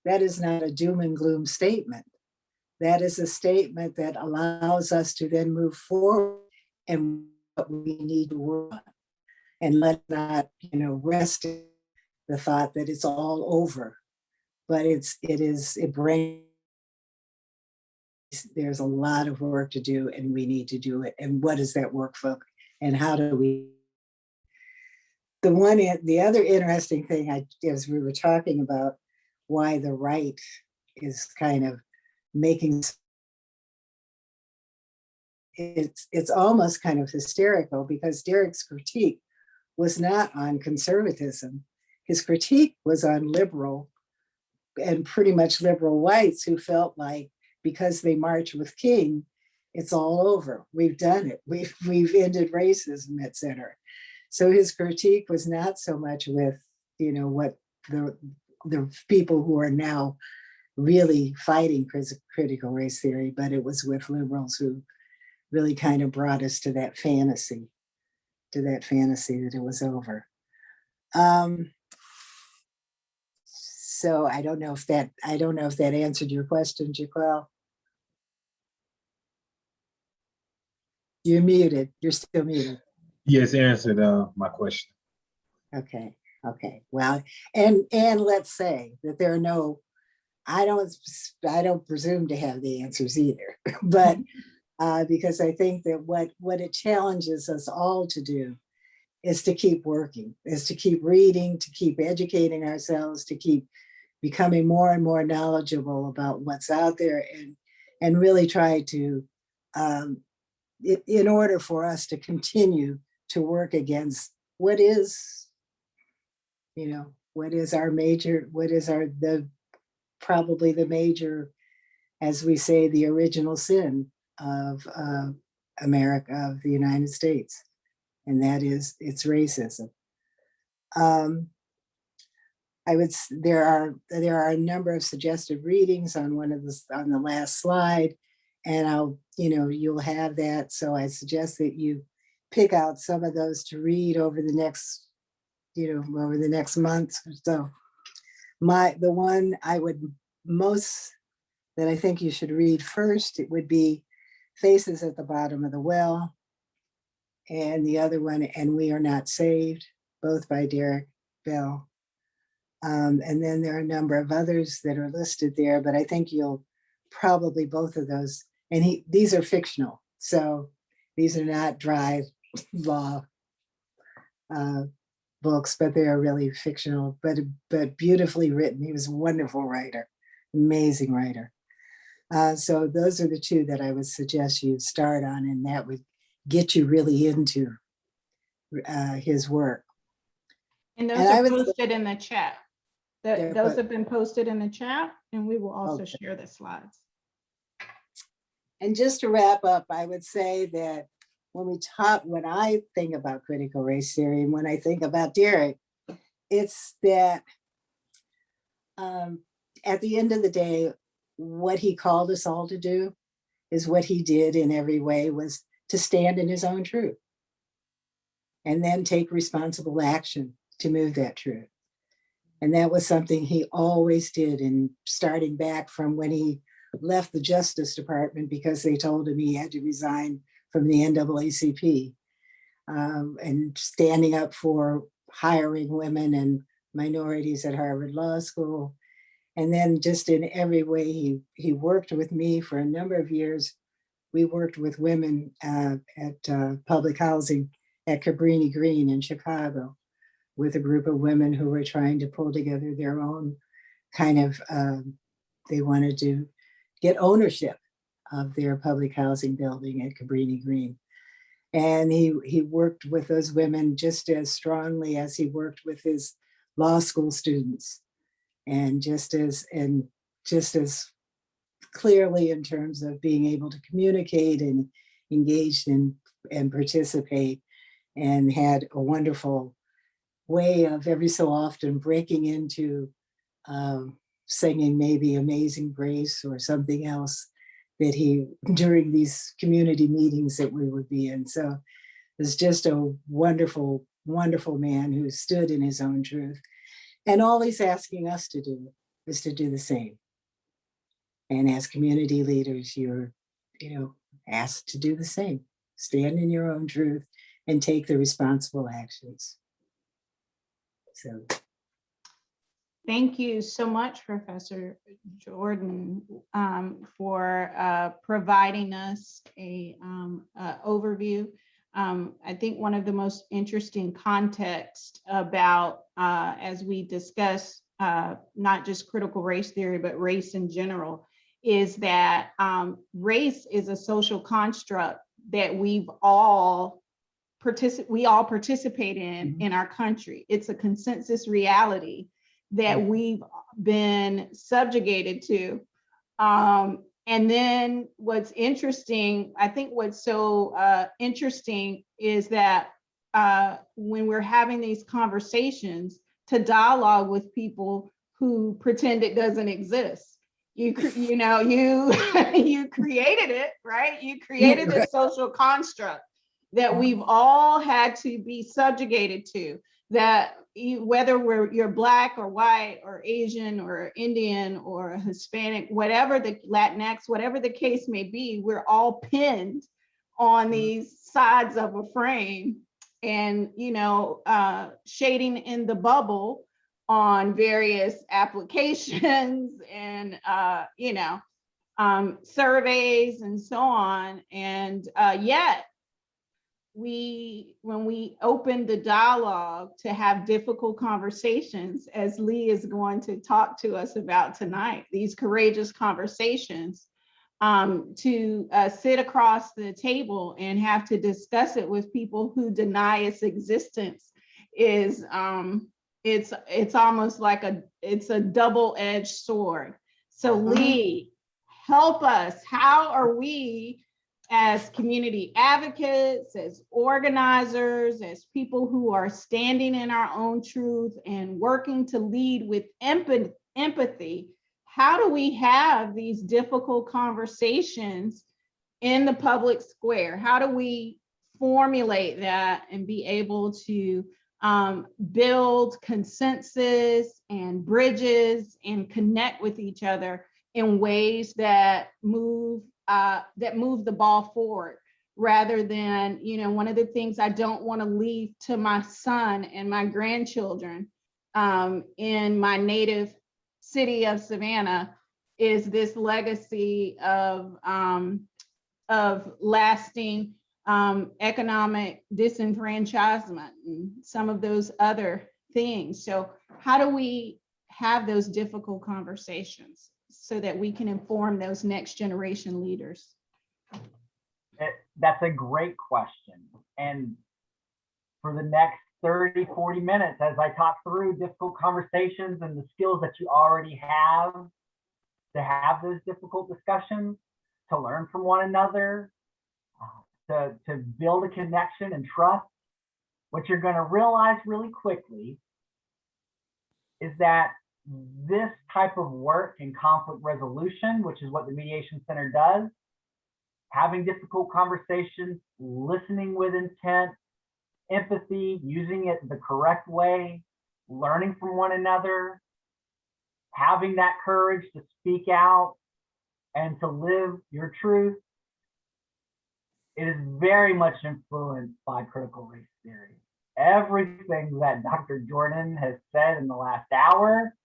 that is not a doom and gloom statement. That is a statement that allows us to then move forward and what we need to work on, and let not, rest in the thought that it's all over. But it brings, there's a lot of work to do, and we need to do it. And what is that work for? And how do we? The other interesting thing, as we were talking about why the right is kind of making, it's almost kind of hysterical, because Derrick's critique was not on conservatism. His critique was on liberal and pretty much liberal whites who felt like because they march with King, it's all over. We've done it. We've ended racism, et cetera. So his critique was not so much with, what the people who are now really fighting critical race theory, but it was with liberals who really kind of brought us to that fantasy that it was over. So I don't know if that answered your question, Jaquel. You're muted. You're still muted. Yes, answered my question. Okay. Well, and let's say that there are no, I don't presume to have the answers either, but because I think that what it challenges us all to do is to keep working, is to keep reading, to keep educating ourselves, to keep becoming more and more knowledgeable about what's out there, and really try to, in order for us to continue to work against what is probably the major, as we say, the original sin of America, of the United States, and that is its racism. There are a number of suggested readings on on the last slide, and you'll have that. So I suggest that you pick out some of those to read over the next month or so. The one that I think you should read first, it would be Faces at the Bottom of the Well, and the other one, And We Are Not Saved, both by Derrick Bell. And then there are a number of others that are listed there, but I think you'll probably both of those, and these are fictional, so these are not dry law books, but they are really fictional, but beautifully written. He was a wonderful writer, amazing writer. So those are the two that I would suggest you start on, and that would get you really into his work. And those are posted in the chat. Those have been posted in the chat, and we will also share the slides. And just to wrap up, I would say that when I think about critical race theory, and when I think about Derrick, it's that at the end of the day, what he called us all to do is what he did in every way, was to stand in his own truth and then take responsible action to move that truth. And that was something he always did, and starting back from when he left the Justice Department because they told him he had to resign from the NAACP, and standing up for hiring women and minorities at Harvard Law School. And then just in every way, he worked with me for a number of years. We worked with women at public housing at Cabrini Green in Chicago, with a group of women who were trying to pull together their own kind of, they wanted to get ownership of their public housing building at Cabrini Green. And he worked with those women just as strongly as he worked with his law school students, and just as clearly in terms of being able to communicate and engage in and participate, and had a wonderful way of every so often breaking into singing maybe Amazing Grace or something else that during these community meetings that we would be in. So it's just a wonderful, wonderful man who stood in his own truth, and always asking us to do it. is to do the same. And as community leaders, you're, asked to do the same. Stand in your own truth and take the responsible actions. So Thank you so much, Professor Jordan, for providing us a overview. I think one of the most interesting context about, as we discuss, not just critical race theory, but race in general, is that race is a social construct that we all participate in our country. It's a consensus reality that we've been subjugated to. And then what's interesting, I think what's so interesting is that when we're having these conversations, to dialogue with people who pretend it doesn't exist. You created it, right? You created this social construct that we've all had to be subjugated to, that whether you're Black or white or Asian or Indian or Hispanic, whatever the Latinx, whatever the case may be, we're all pinned on these sides of a frame and, shading in the bubble on various applications and, surveys and so on. And yet, when we open the dialogue to have difficult conversations, as Lee is going to talk to us about tonight, these courageous conversations, to sit across the table and have to discuss it with people who deny its existence is it's almost like it's a double-edged sword. So Lee, help us. How are we, as community advocates, as organizers, as people who are standing in our own truth and working to lead with empathy, how do we have these difficult conversations in the public square? How do we formulate that and be able to build consensus and bridges and connect with each other in ways that move the ball forward, rather than, one of the things I don't want to leave to my son and my grandchildren in my native city of Savannah is this legacy of lasting economic disenfranchisement and some of those other things. So how do we have those difficult conversations so that we can inform those next generation leaders? That's a great question. And for the next 30, 40 minutes, as I talk through difficult conversations and the skills that you already have to have those difficult discussions, to learn from one another, to build a connection and trust, what you're going to realize really quickly is that this type of work in conflict resolution, which is what the Mediation Center does, having difficult conversations, listening with intent, empathy, using it the correct way, learning from one another, having that courage to speak out and to live your truth, it is very much influenced by critical race theory. Everything that Dr. Jordan has said in the last hour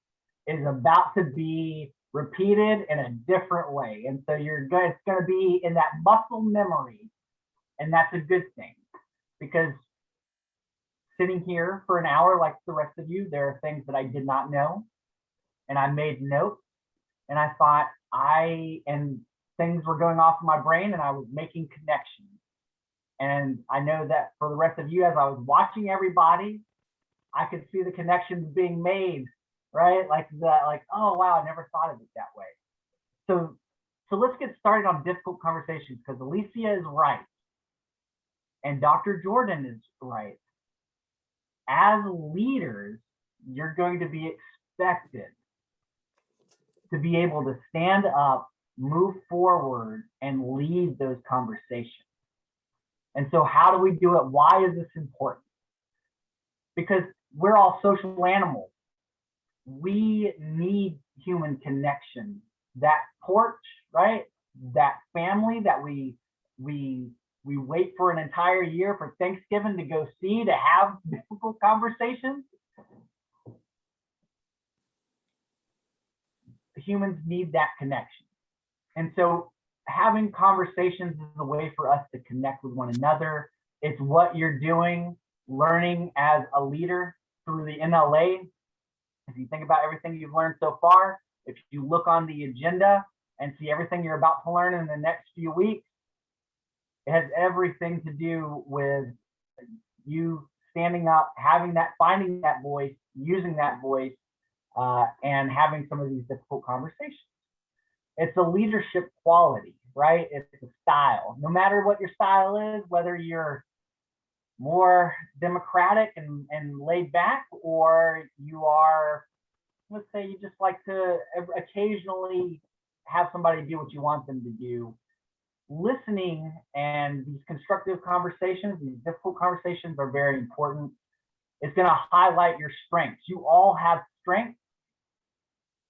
is about to be repeated in a different way. And so it's going to be in that muscle memory. And that's a good thing, because sitting here for an hour like the rest of you, there are things that I did not know. And I made notes and I thought things were going off in my brain and I was making connections. And I know that for the rest of you, as I was watching everybody, I could see the connections being made, right? Like, oh, wow, I never thought of it that way. So let's get started on difficult conversations, because Alicia is right. And Dr. Jordan is right. As leaders, you're going to be expected to be able to stand up, move forward, and lead those conversations. And so how do we do it? Why is this important? Because we're all social animals. We need human connection, that porch, right? That family that we wait for an entire year for Thanksgiving to go see, to have difficult conversations. Humans need that connection. And so having conversations is a way for us to connect with one another. It's what you're doing, learning as a leader through the NLA. If you think about everything you've learned so far, if you look on the agenda and see everything you're about to learn in the next few weeks, it has everything to do with you standing up, having that, finding that voice, using that voice, and having some of these difficult conversations. It's a leadership quality, right? It's a style. No matter what your style is, whether you're more democratic and laid back, or you are, let's say you just like to occasionally have somebody do what you want them to do. Listening and these constructive conversations, these difficult conversations are very important. It's going to highlight your strengths. You all have strengths.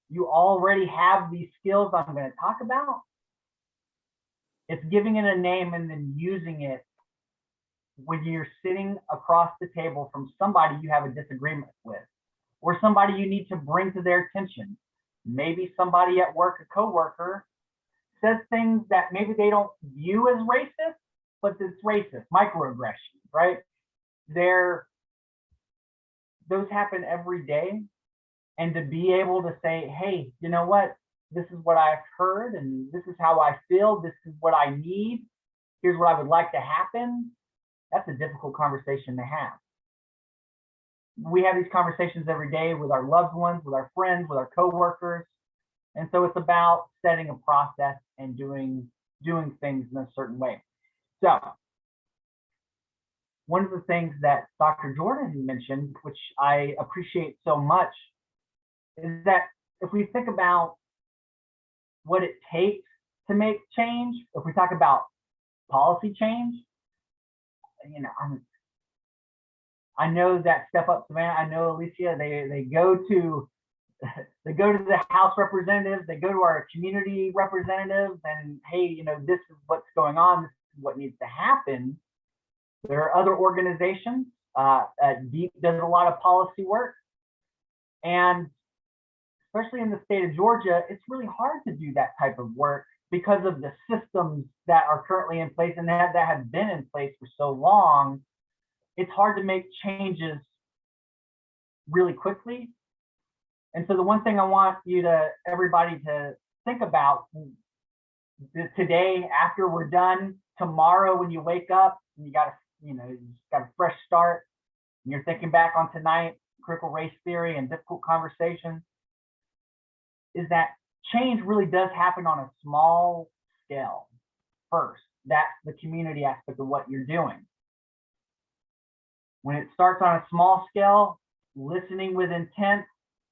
You already have these skills I'm going to talk about. It's giving it a name and then using it when you're sitting across the table from somebody you have a disagreement with, or somebody you need to bring to their attention. Maybe somebody at work, a coworker, says things that maybe they don't view as racist, but it's racist, microaggressions, right? Those happen every day. And to be able to say, hey, you know what? This is what I've heard, and this is how I feel. This is what I need. Here's what I would like to happen. That's a difficult conversation to have. We have these conversations every day with our loved ones, with our friends, with our coworkers. And so it's about setting a process and doing things in a certain way. So one of the things that Dr. Jordan mentioned, which I appreciate so much, is that if we think about what it takes to make change, if we talk about policy change, you know, I know that Step Up Savannah, I know Alicia, they go to the House representatives, they go to our community representatives, and hey, you know, this is what's going on, this is what needs to happen. There are other organizations. Deep does a lot of policy work, and especially in the state of Georgia, it's really hard to do that type of work because of the systems that are currently in place and that have been in place for so long. It's hard to make changes really quickly. And so the one thing I want everybody to think about today, after we're done, tomorrow when you wake up and you got a fresh start, and you're thinking back on tonight, critical race theory and difficult conversations, is that change really does happen on a small scale first. That's the community aspect of what you're doing. When it starts on a small scale, listening with intent,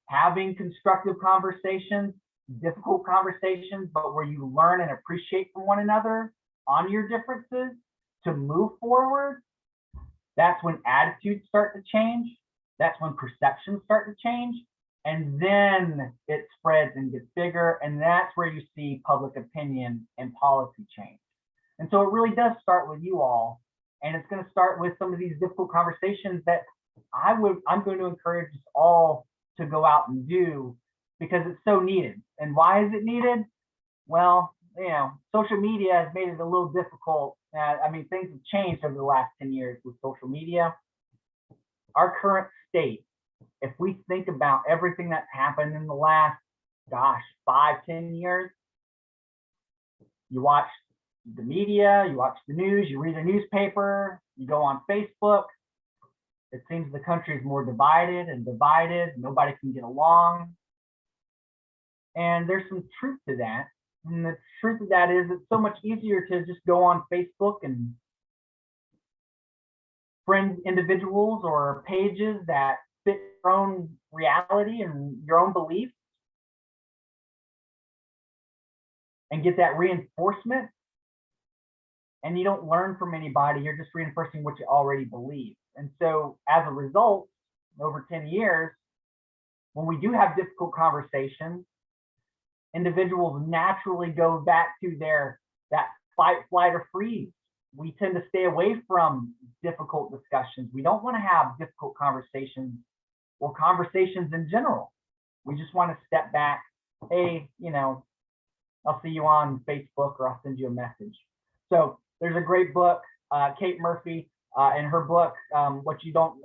having constructive conversations, difficult conversations, but where you learn and appreciate from one another on your differences to move forward, that's when attitudes start to change. That's when perceptions start to change. And then it spreads and gets bigger. And that's where you see public opinion and policy change. And so it really does start with you all. And it's going to start with some of these difficult conversations that I'm going to encourage us all to go out and do, because it's so needed. And why is it needed? Well, you know, social media has made it a little difficult. I mean, things have changed over the last 10 years with social media. Our current state, if we think about everything that's happened in the last, 5-10 years, you watch the media, you watch the news, you read a newspaper, you go on Facebook, it seems the country is more divided, nobody can get along. And there's some truth to that. And the truth of that is it's so much easier to just go on Facebook and friend individuals or pages that fit your own reality and your own beliefs and get that reinforcement. And you don't learn from anybody, you're just reinforcing what you already believe. And so as a result, over 10 years, when we do have difficult conversations, individuals naturally go back to that fight, flight, or freeze. We tend to stay away from difficult discussions. We don't want to have difficult conversations or conversations in general. We just want to step back. Hey, I'll see you on Facebook, or I'll send you a message. So there's a great book, Kate Murphy, in her book, What You Don't,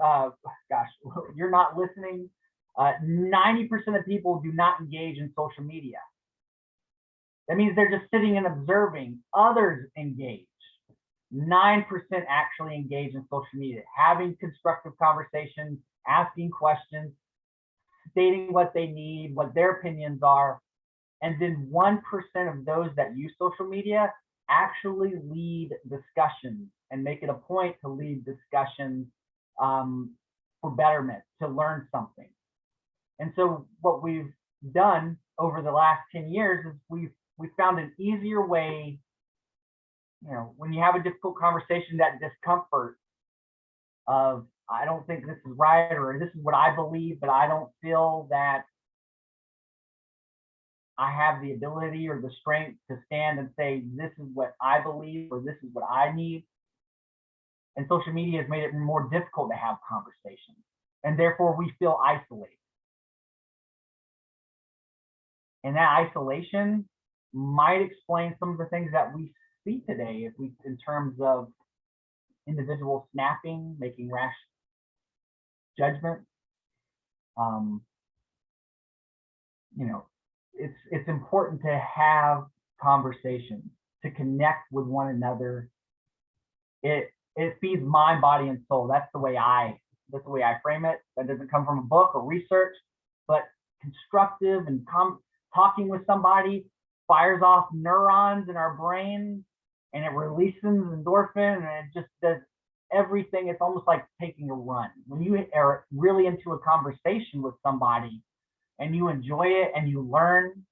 You're Not Listening. 90% of people do not engage in social media. That means they're just sitting and observing others engage. 9% actually engage in social media, having constructive conversations, asking questions, stating what they need, what their opinions are. And then 1% of those that use social media actually lead discussions and make it a point to lead discussions for betterment, to learn something. And so what we've done over the last 10 years is we've found an easier way. When you have a difficult conversation, that discomfort of, I don't think this is right, or this is what I believe, but I don't feel that I have the ability or the strength to stand and say, this is what I believe, or this is what I need. And social media has made it more difficult to have conversations, and therefore we feel isolated. And that isolation might explain some of the things that we see today, in terms of individuals snapping, making rash judgments. It's important to have conversations, to connect with one another. It feeds mind, body, and soul. That's the way I frame it. That doesn't come from a book or research, but constructive and talking with somebody fires off neurons in our brain, and it releases endorphin, and it just does everything. It's almost like taking a run. When you are really into a conversation with somebody and you enjoy it and you learn,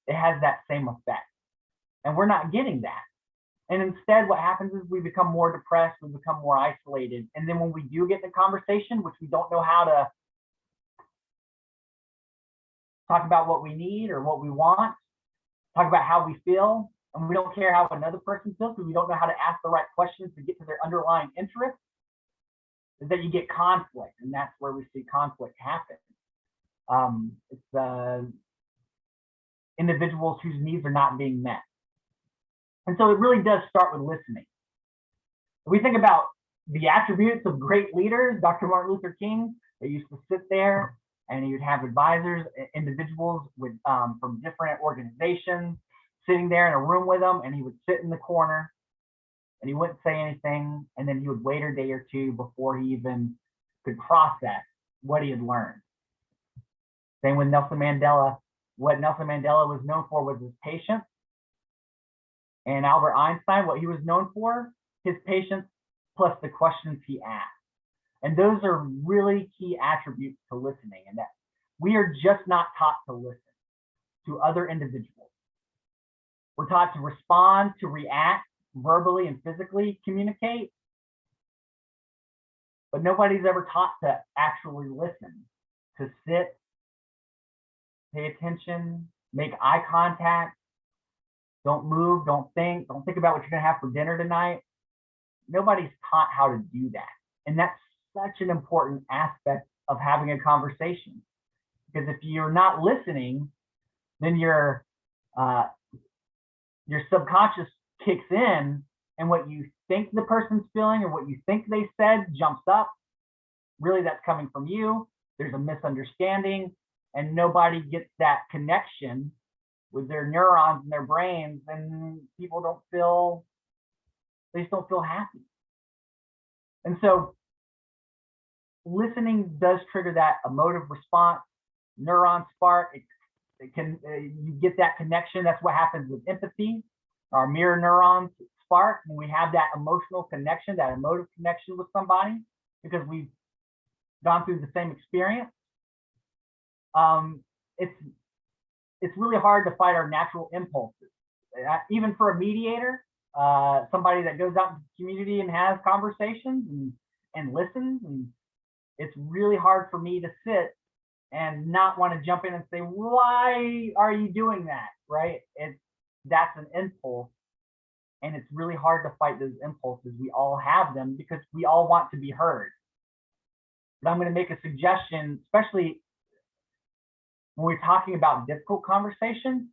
it has that same effect. And we're not getting that. And instead, what happens is we become more depressed, we become more isolated. And then when we do get in a conversation, which we don't know how to talk about what we need or what we want, talk about how we feel, and we don't care how another person feels because we don't know how to ask the right questions to get to their underlying interest, is that you get conflict. And that's where we see conflict happen. It's individuals whose needs are not being met. And so it really does start with listening. If we think about the attributes of great leaders, Dr. Martin Luther King, they used to sit there and he would have advisors, individuals from different organizations sitting there in a room with him, and he would sit in the corner and he wouldn't say anything. And then he would wait a day or two before he even could process what he had learned. Same with Nelson Mandela. What Nelson Mandela was known for was his patience. And Albert Einstein, what he was known for, his patience plus the questions he asked. And those are really key attributes to listening, and that we are just not taught to listen to other individuals. We're taught to respond, to react, verbally and physically communicate, but nobody's ever taught to actually listen, to sit, pay attention, make eye contact, don't move, don't think about what you're gonna have for dinner tonight. Nobody's taught how to do that. And that's such an important aspect of having a conversation. Because if you're not listening, then your subconscious kicks in, and what you think the person's feeling or what you think they said jumps up. Really, that's coming from you. There's a misunderstanding, and nobody gets that connection with their neurons in their brains, and people don't feel happy. And so listening does trigger that emotive response, neuron spark. It can, you get that connection. That's what happens with empathy. Our mirror neurons spark when we have that emotional connection, that emotive connection with somebody, because we've gone through the same experience. It's really hard to fight our natural impulses. Even for a mediator, somebody that goes out in the community and has conversations and listens, and it's really hard for me to sit and not want to jump in and say, why are you doing that, right? That's an impulse, and it's really hard to fight those impulses. We all have them because we all want to be heard. But I'm going to make a suggestion, especially when we're talking about difficult conversations.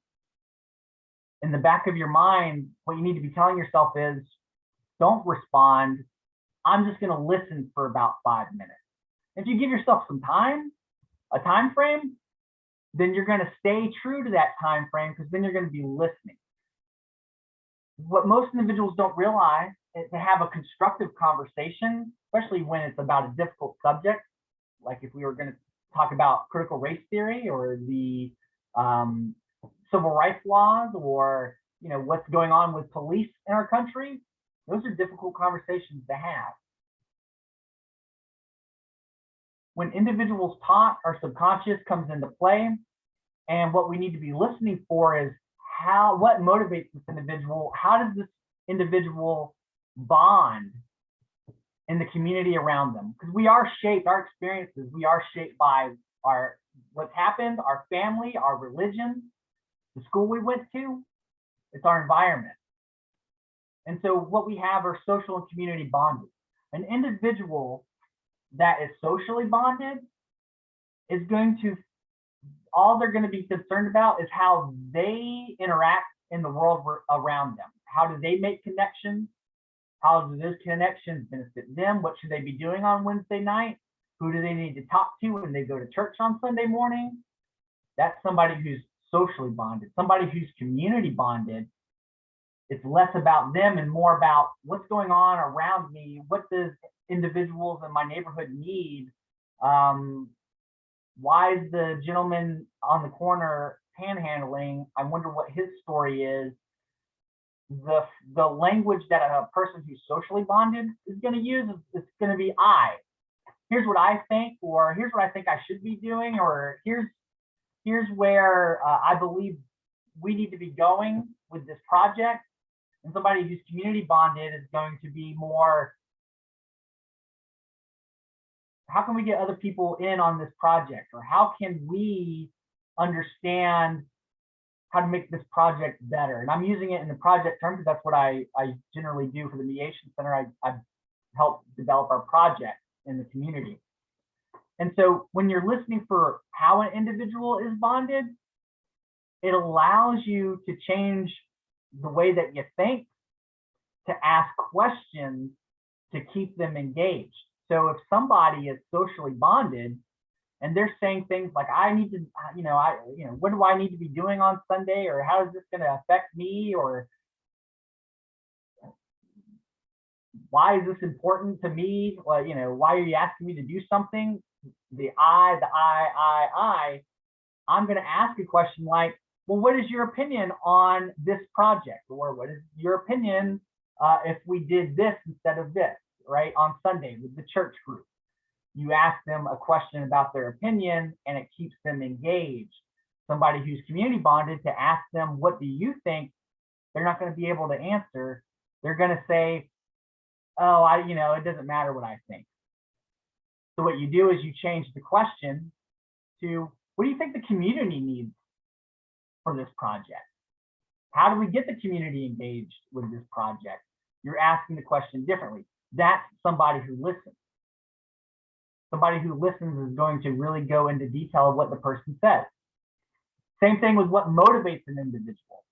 In the back of your mind, what you need to be telling yourself is, don't respond. I'm just going to listen for about 5 minutes. If you give yourself some time, a time frame, then you're going to stay true to that time frame, because then you're going to be listening. What most individuals don't realize is to have a constructive conversation, especially when it's about a difficult subject, like if we were going to talk about critical race theory or the civil rights laws, or what's going on with police in our country. Those are difficult conversations to have. When individuals talk, our subconscious comes into play, and what we need to be listening for is what motivates this individual. How does this individual bond in the community around them? Because we are shaped, our experiences, we are shaped by what's happened, our family, our religion, the school we went to. It's our environment. And so what we have are social and community bonded. An individual that is socially bonded is all they're going to be concerned about is how they interact in the world around them. How do they make connections? How do those connections benefit them? What should they be doing on Wednesday night? Who do they need to talk to when they go to church on Sunday morning? That's somebody who's socially bonded. Somebody who's community bonded, it's less about them and more about what's going on around me. What does individuals in my neighborhood need? Why is the gentleman on the corner panhandling? I wonder what his story is. The language that a person who's socially bonded is going to use is going to be I. Here's what I think, or here's what I think I should be doing, or here's where I believe we need to be going with this project. And somebody who's community bonded is going to be more, how can we get other people in on this project? Or how can we understand how to make this project better? And I'm using it in the project term because that's what I generally do for the Mediation Center. I help develop our project in the community. And so when you're listening for how an individual is bonded, it allows you to change the way that you think, to ask questions to keep them engaged. So if somebody is socially bonded and they're saying things like, I need to, what do I need to be doing on Sunday? Or how is this going to affect me? Or why is this important to me? Well, why are you asking me to do something? I'm going to ask a question like, well, what is your opinion on this project? Or what is your opinion if we did this instead of this, right? On Sunday with the church group. You ask them a question about their opinion and it keeps them engaged. Somebody who's community bonded, to ask them, what do you think? They're not going to be able to answer. They're going to say, oh, it doesn't matter what I think. So what you do is you change the question to, what do you think the community needs for this project? How do we get the community engaged with this project? You're asking the question differently. That's somebody who listens. Somebody who listens is going to really go into detail of what the person says. Same thing with what motivates an individual.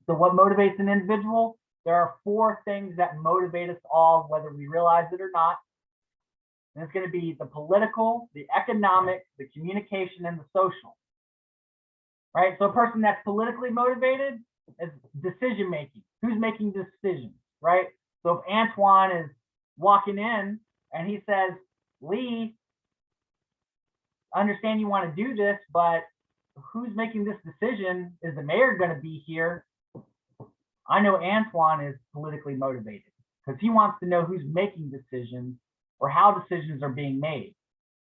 So what motivates an individual? There are 4 things that motivate us all, whether we realize it or not. And it's going to be the political, the economic, the communication, and the social. Right? So a person that's politically motivated is decision making. Who's making decisions, right? So if Antoine is walking in and he says, Lee, I understand you want to do this, but who's making this decision? Is the mayor going to be here? I know Antoine is politically motivated because he wants to know who's making decisions or how decisions are being made.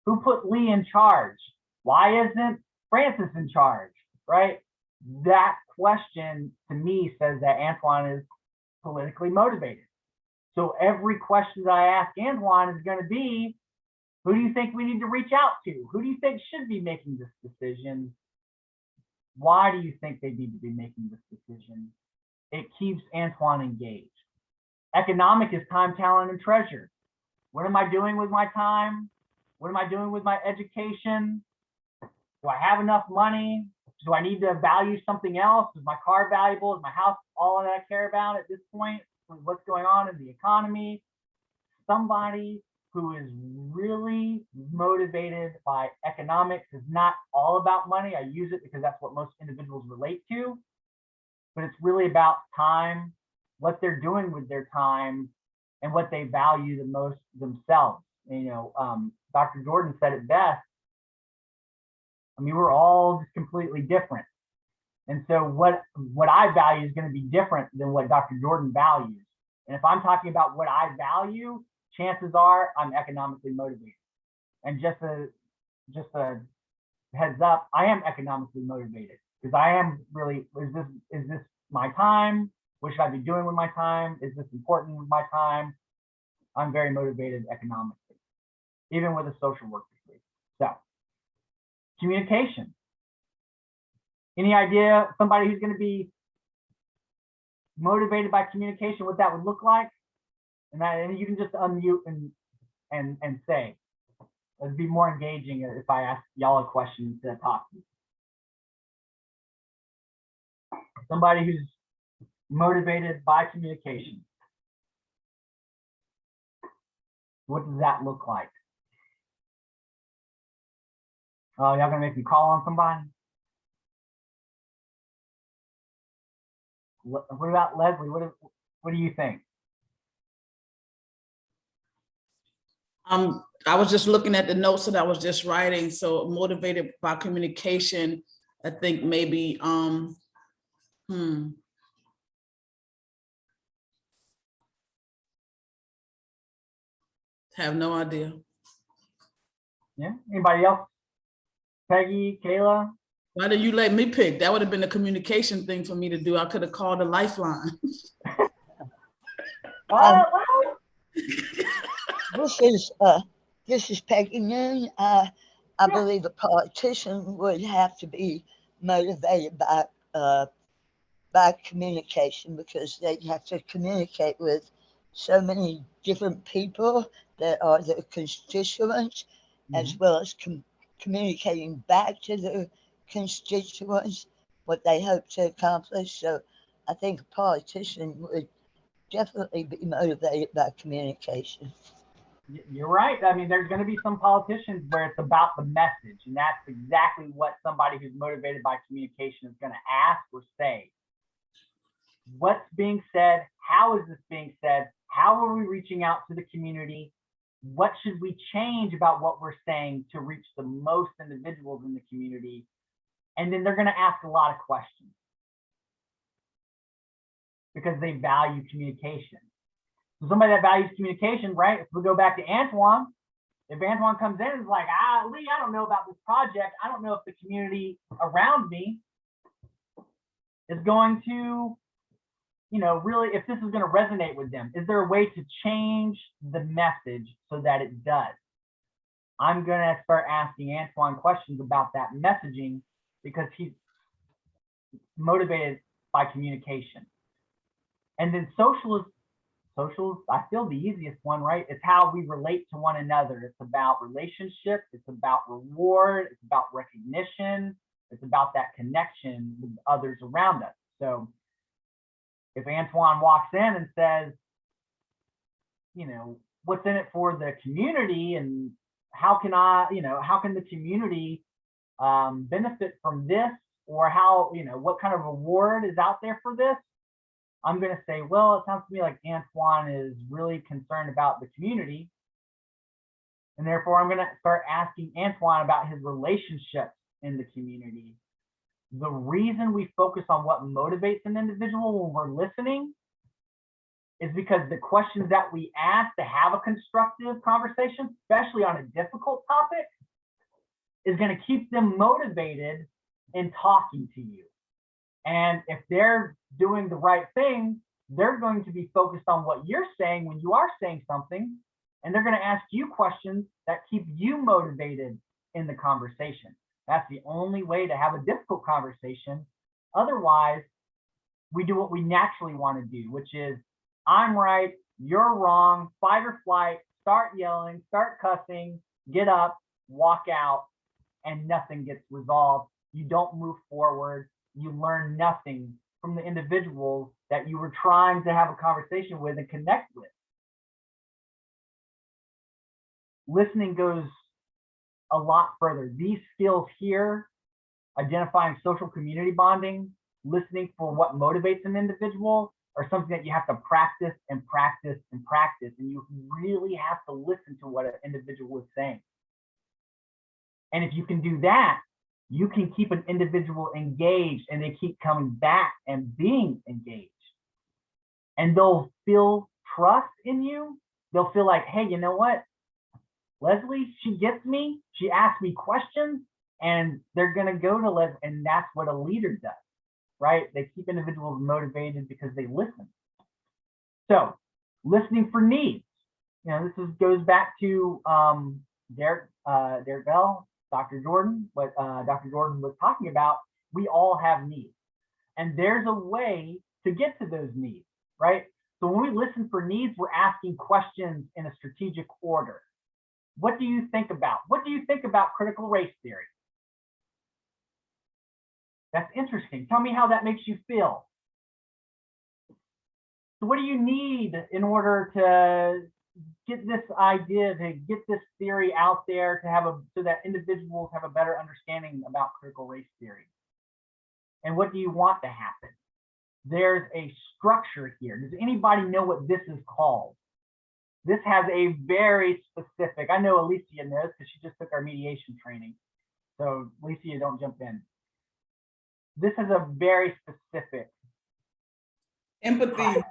Who put Lee in charge? Why isn't Francis in charge, right? That question to me says that Antoine is politically motivated. So every question that I ask Antoine is going to be, Who do you think we need to reach out to? Who do you think should be making this decision? Why do you think they need to be making this decision? It keeps Antoine engaged. Economic is time, talent, and treasure. What am I doing with my time? What am I doing with my education? Do I have enough money? Do I need to value something else? Is my car valuable? Is my house all that I care about at this point? What's going on in the economy? Somebody who is really motivated by economics is not all about money. I use it because that's what most individuals relate to, but it's really about time, what they're doing with their time, and what they value the most themselves. And, Dr. Jordan said it best. I mean, we're all just completely different. And so what I value is going to be different than what Dr. Jordan values. And if I'm talking about what I value, chances are I'm economically motivated. And just a heads up, I am economically motivated because I am really, is this my time? What should I be doing with my time? Is this important with my time? I'm very motivated economically, even with a social work degree. So, communication. Any idea somebody who's going to be motivated by communication, what that would look like? And you can just unmute and say. It'd be more engaging if I ask y'all a question instead of talking. Somebody who's motivated by communication. What does that look like? Oh, y'all gonna make me call on somebody? What about Leslie? What do you think? I was just looking at the notes that I was just writing. So motivated by communication, I think maybe have no idea. Yeah. Anybody else? Peggy, Kayla? Why did you let me pick? That would have been a communication thing for me to do. I could have called a lifeline. This is Peggy Noon. I believe a politician would have to be motivated by communication because they have to communicate with so many different people that are their constituents, as well as communicating back to the constituents what they hope to accomplish. So I think a politician would definitely be motivated by communication. You're right. I mean, there's going to be some politicians where it's about the message, and that's exactly what somebody who's motivated by communication is going to ask or say. What's being said? How is this being said? How are we reaching out to the community? What should we change about what we're saying to reach the most individuals in the community? And then they're going to ask a lot of questions because they value communication. So somebody that values communication, right? If we go back to Antoine, if Antoine comes in and is like, Lee, I don't know about this project. I don't know if the community around me is going to, really, if this is going to resonate with them. Is there a way to change the message so that it does? I'm going to start asking Antoine questions about that messaging because he's motivated by communication. And then socials, I feel the easiest one, right? It's how we relate to one another. It's about relationships. It's about reward. It's about recognition. It's about that connection with others around us. So if Antoine walks in and says, what's in it for the community and how can the community benefit from this, or how, what kind of reward is out there for this? I'm going to say, well, it sounds to me like Antoine is really concerned about the community. And therefore, I'm going to start asking Antoine about his relationships in the community. The reason we focus on what motivates an individual when we're listening is because the questions that we ask to have a constructive conversation, especially on a difficult topic, is going to keep them motivated in talking to you. And if they're doing the right thing, they're going to be focused on what you're saying when you are saying something, And they're going to ask you questions that keep you motivated in the conversation. That's the only way to have a difficult conversation. Otherwise, we do what we naturally want to do, which is I'm right, you're wrong, fight or flight, start yelling, start cussing, get up, walk out, and nothing gets resolved. You don't move forward. You learn nothing from the individuals that you were trying to have a conversation with and connect with. Listening goes a lot further. These skills here, identifying social community bonding, listening for what motivates an individual, are something that you have to practice and practice and practice. And you really have to listen to what an individual is saying. And if you can do that, you can keep an individual engaged and they keep coming back and being engaged. And they'll feel trust in you. They'll feel like, hey, you know what? Leslie, she gets me. She asks me questions and they're going to go to Leslie. And that's what a leader does, right? They keep individuals motivated because they listen. So listening for needs. You know, this goes back to Derrick Bell, Dr. Jordan, what Dr. Jordan was talking about. We all have needs. And there's a way to get to those needs, right? So when we listen for needs, we're asking questions in a strategic order. What do you think about? What do you think about critical race theory? That's interesting. Tell me how that makes you feel. So what do you need in order to get this idea, to get this theory out there, to have so that individuals have a better understanding about critical race theory? And what do you want to happen? There's a structure here. Does anybody know what this is called? This has a very specific, I know Alicia knows because she just took our mediation training. So Alicia, don't jump in. This is a very specific. Empathy.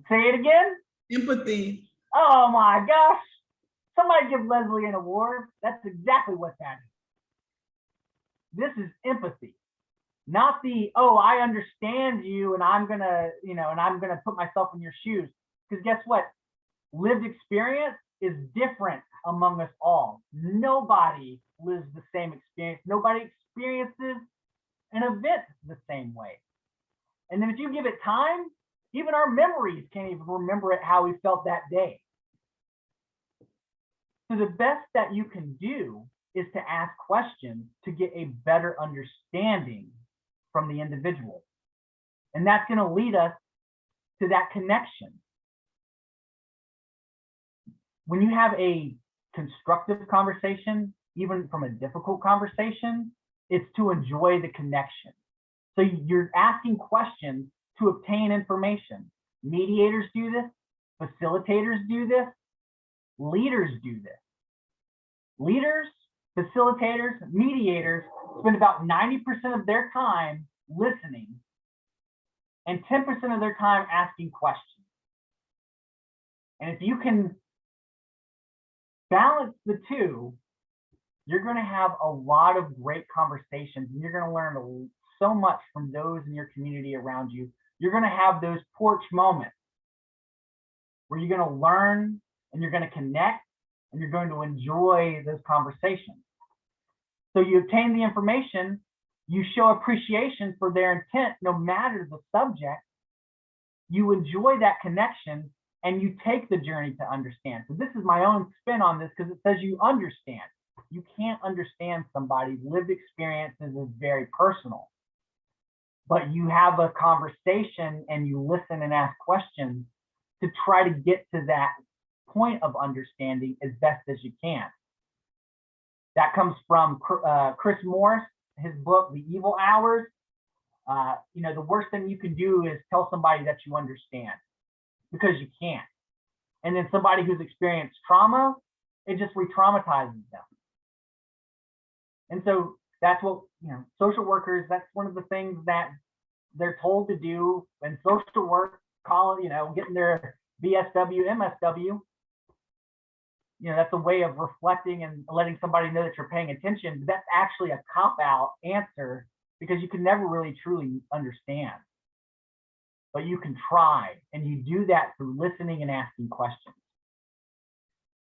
Say it again. Empathy. Oh my gosh. Somebody give Leslie an award. That's exactly what that is. This is empathy. Not the, oh, I understand you and I'm gonna, and I'm gonna put myself in your shoes. Because guess what? Lived experience is different among us all. Nobody lives the same experience. Nobody experiences an event the same way. And then if you give it time, even our memories can't even remember it how we felt that day. So the best that you can do is to ask questions to get a better understanding from the individual. And that's going to lead us to that connection. When you have a constructive conversation, even from a difficult conversation, it's to enjoy the connection. So you're asking questions to obtain information. Mediators do this, facilitators do this, leaders do this. Leaders, facilitators, mediators spend about 90% of their time listening and 10% of their time asking questions. And if you can balance the two, you're going to have a lot of great conversations and you're going to learn so much from those in your community around you. You're going to have those porch moments where you're going to learn and you're going to connect and you're going to enjoy those conversations. So you obtain the information, you show appreciation for their intent, no matter the subject, you enjoy that connection and you take the journey to understand. So this is my own spin on this because it says you understand. You can't understand somebody's lived experiences is very personal. But you have a conversation and you listen and ask questions to try to get to that point of understanding as best as you can. That comes from Chris Morris, his book, The Evil Hours. The worst thing you can do is tell somebody that you understand because you can't. And then somebody who's experienced trauma, it just re-traumatizes them. And so that's what, social workers, that's one of the things that they're told to do in social work, getting their BSW, MSW. That's a way of reflecting and letting somebody know that you're paying attention. But that's actually a cop-out answer because you can never really truly understand. But you can try, and you do that through listening and asking questions.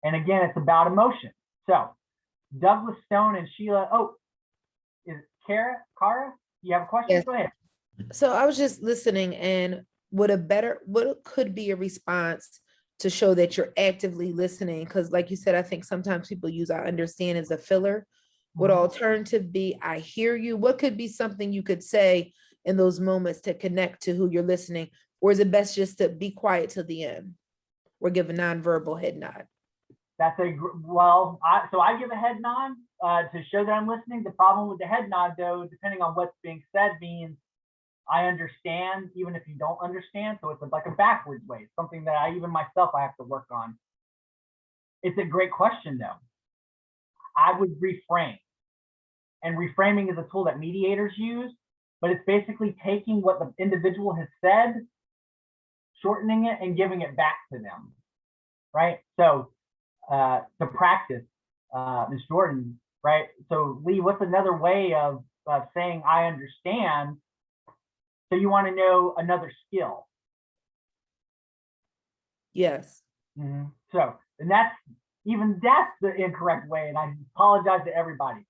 And again, it's about emotion. So Douglas Stone and Sheila, is Kara, you have a question? Yes. Go ahead. So I was just listening, and what could be a response to show that you're actively listening? Because like you said, I think sometimes people use "I understand" as a filler. Would alternative be "I hear you"? What could be something you could say in those moments to connect to who you're listening? Or is it best just to be quiet till the end or give a nonverbal head nod? That's so I give a head nod to show that I'm listening. The problem with the head nod, though, depending on what's being said, means I understand, even if you don't understand. So it's like a backwards way. It's something that I have to work on. It's a great question, though. I would reframe. And reframing is a tool that mediators use, but it's basically taking what the individual has said, shortening it, and giving it back to them, right? So to practice, Ms. Jordan, right? So Lee, what's another way of saying I understand? So you want to know another skill. Yes. So, and that's the incorrect way, and I apologize to everybody.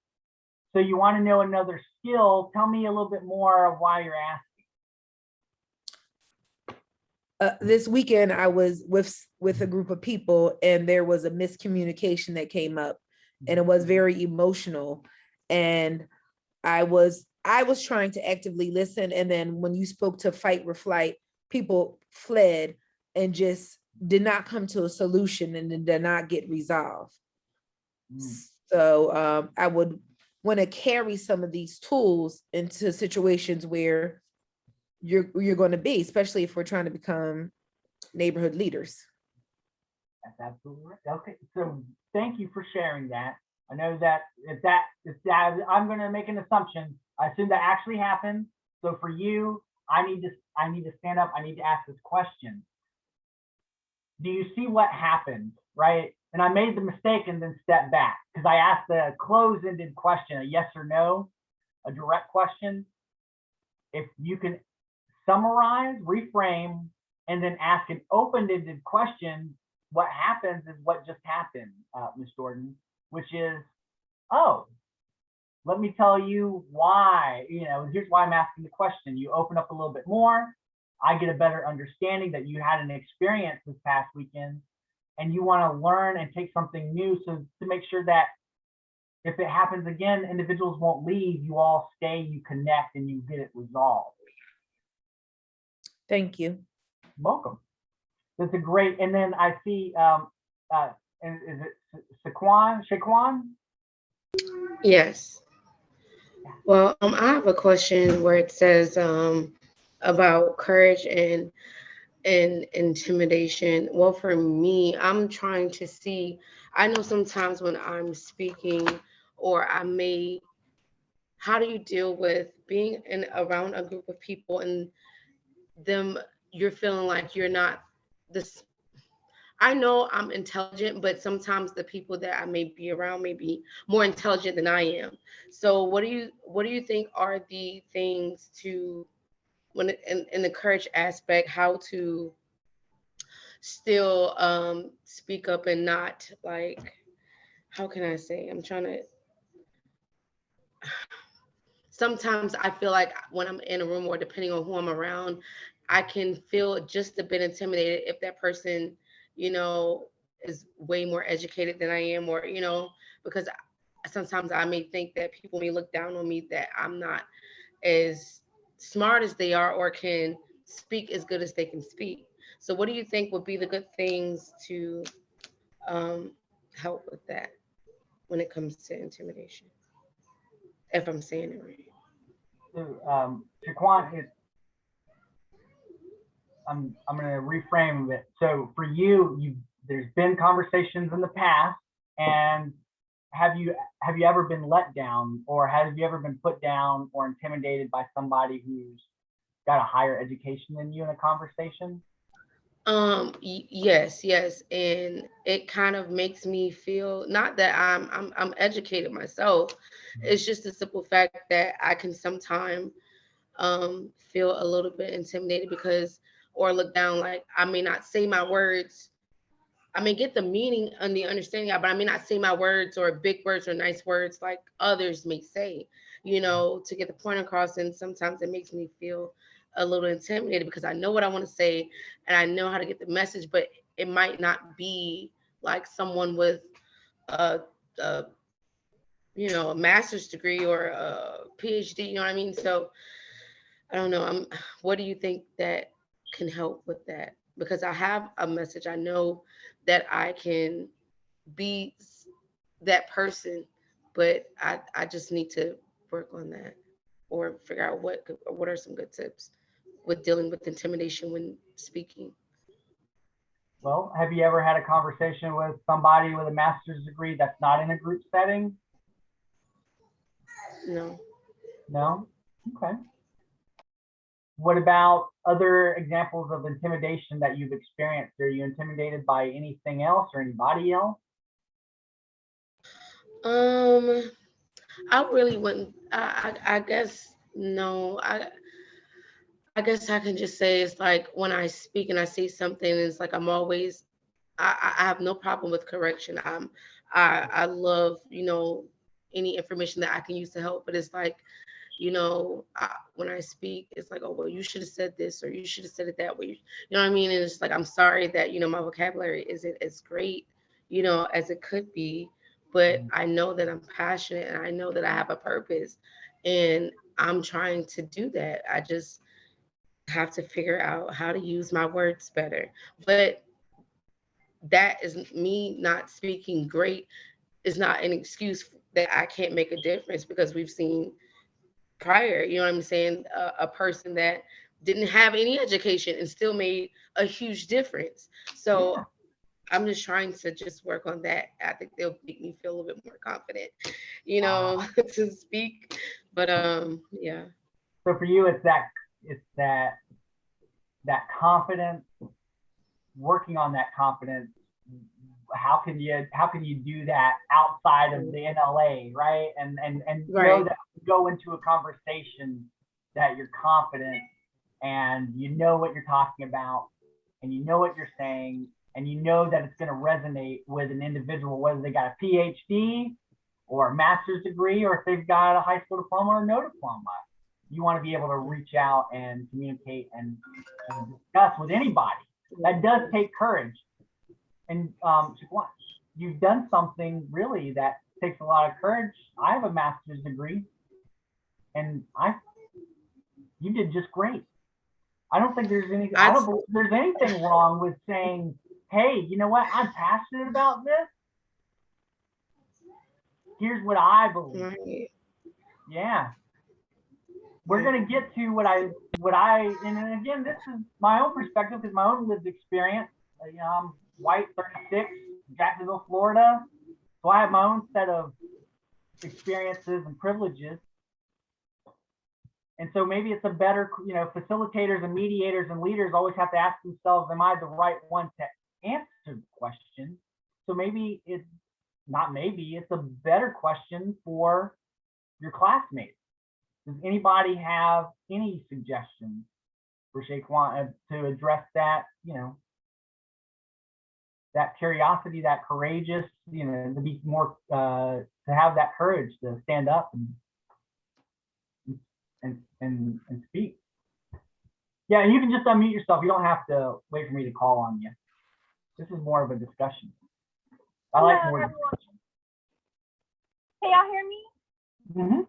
So you want to know another skill. Tell me a little bit more of why you're asking. This weekend I was with a group of people, and there was a miscommunication that came up, and it was very emotional. And I was trying to actively listen. And then when you spoke to fight or flight, people fled and just did not come to a solution and did not get resolved. So I would want to carry some of these tools into situations where you're going to be, especially if we're trying to become neighborhood leaders. That's absolutely right. Okay, so thank you for sharing that. I know that if I'm going to make an assumption. I assume that actually happened. So for you, I need to stand up. I need to ask this question. Do you see what happened, right? And I made the mistake and then stepped back because I asked a close-ended question, a yes or no, a direct question. If you can summarize, reframe, and then ask an open-ended question, what happens is what just happened, Ms. Jordan, which is, oh, let me tell you why, here's why I'm asking the question. You open up a little bit more. I get a better understanding that you had an experience this past weekend and you want to learn and take something new. So to make sure that if it happens again, individuals won't leave, you all stay, you connect, and you get it resolved. Thank you. Welcome. That's a great, and then I see, is it Shaquan? Yes. Well, I have a question where it says about courage and intimidation. Well, for me, I'm trying to see, I know sometimes when I'm speaking or how do you deal with being around a group of people and them, you're feeling like you're not this. I know I'm intelligent, but sometimes the people that I may be around may be more intelligent than I am. So what do you think are the things to, when in the courage aspect, how to still speak up and not, like, how can I say, sometimes I feel like when I'm in a room or depending on who I'm around, I can feel just a bit intimidated if that person, is way more educated than I am, or, because sometimes I may think that people may look down on me, that I'm not as smart as they are or can speak as good as they can speak. So what do you think would be the good things to help with that when it comes to intimidation? If I'm saying it right. So, Shaquan, I'm going to reframe it. So for you, there's been conversations in the past, and have you ever been let down, or have you ever been put down or intimidated by somebody who's got a higher education than you in a conversation? Yes, and it kind of makes me feel, not that I'm educated myself. It's just the simple fact that I can sometimes feel a little bit intimidated because, or look down, like I may not say my words. I may get the meaning and the understanding, but I may not say my words or big words or nice words like others may say, to get the point across. And sometimes it makes me feel a little intimidated because I know what I want to say and I know how to get the message, but it might not be like someone with a, a a master's degree or a PhD, you know what I mean? So I don't know. What do you think that can help with that? Because I have a message. I know that I can be that person, but I just need to work on that or figure out what are some good tips with dealing with intimidation when speaking. Well, have you ever had a conversation with somebody with a master's degree that's not in a group setting? No. No? Okay. What about other examples of intimidation that you've experienced? Are you intimidated by anything else or anybody else? I really wouldn't. I guess no. I guess I can just say it's like when I speak and I say something, it's like I'm always. I have no problem with correction. I love any information that I can use to help, but it's like when I speak, it's like, oh, well, you should have said this or you should have said it that way. You know what I mean? And it's like, I'm sorry that, my vocabulary isn't as great, as it could be, but I know that I'm passionate and I know that I have a purpose and I'm trying to do that. I just have to figure out how to use my words better. But that is me not speaking great is not an excuse that I can't make a difference because we've seen prior, you know what I'm saying, a person that didn't have any education and still made a huge difference. So I'm just trying to just work on that. I think they'll make me feel a little bit more confident, to speak. But yeah. So for you, it's that confidence, working on that confidence. How can you do that outside of the NLA, right? And Right. know that you go into a conversation that you're confident and you know what you're talking about and you know what you're saying and you know that it's going to resonate with an individual, whether they got a PhD or a master's degree or if they've got a high school diploma or no diploma. You want to be able to reach out and communicate and discuss with anybody. That does take courage. And you've done something really that takes a lot of courage. I have a master's degree and you did just great. I don't think there's anything, I don't believe there's anything wrong with saying, hey, you know what? I'm passionate about this. Here's what I believe. Right. Yeah. We're going to get to and again, this is my own perspective because my own lived experience. I'm white, 36, Jacksonville, Florida. So I have my own set of experiences and privileges. And so maybe it's a better, facilitators and mediators and leaders always have to ask themselves, am I the right one to answer the question? So maybe it's a better question for your classmates. Does anybody have any suggestions for Shaquan to address that, that curiosity, that courageous, to be more, to have that courage to stand up and speak. Yeah, and you can just unmute yourself. You don't have to wait for me to call on you. This is more of a discussion. I like more discussion. Can y'all hear me? Mm-hmm.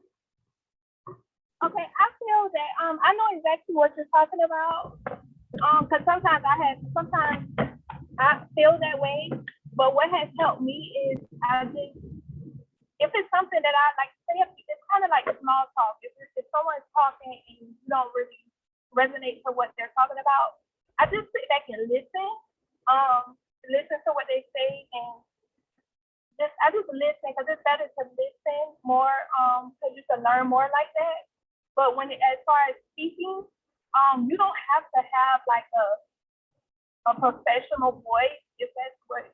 Okay, I feel that I know exactly what you're talking about. Because sometimes I feel that way, but what has helped me is if it's something that I like, it's kind of like small talk. If someone's talking and you don't really resonate to what they're talking about, I just sit back and listen to what they say and I just listen because it's better to listen more because you can learn more like that. But as far as speaking, you don't have to have like a professional voice if that's what.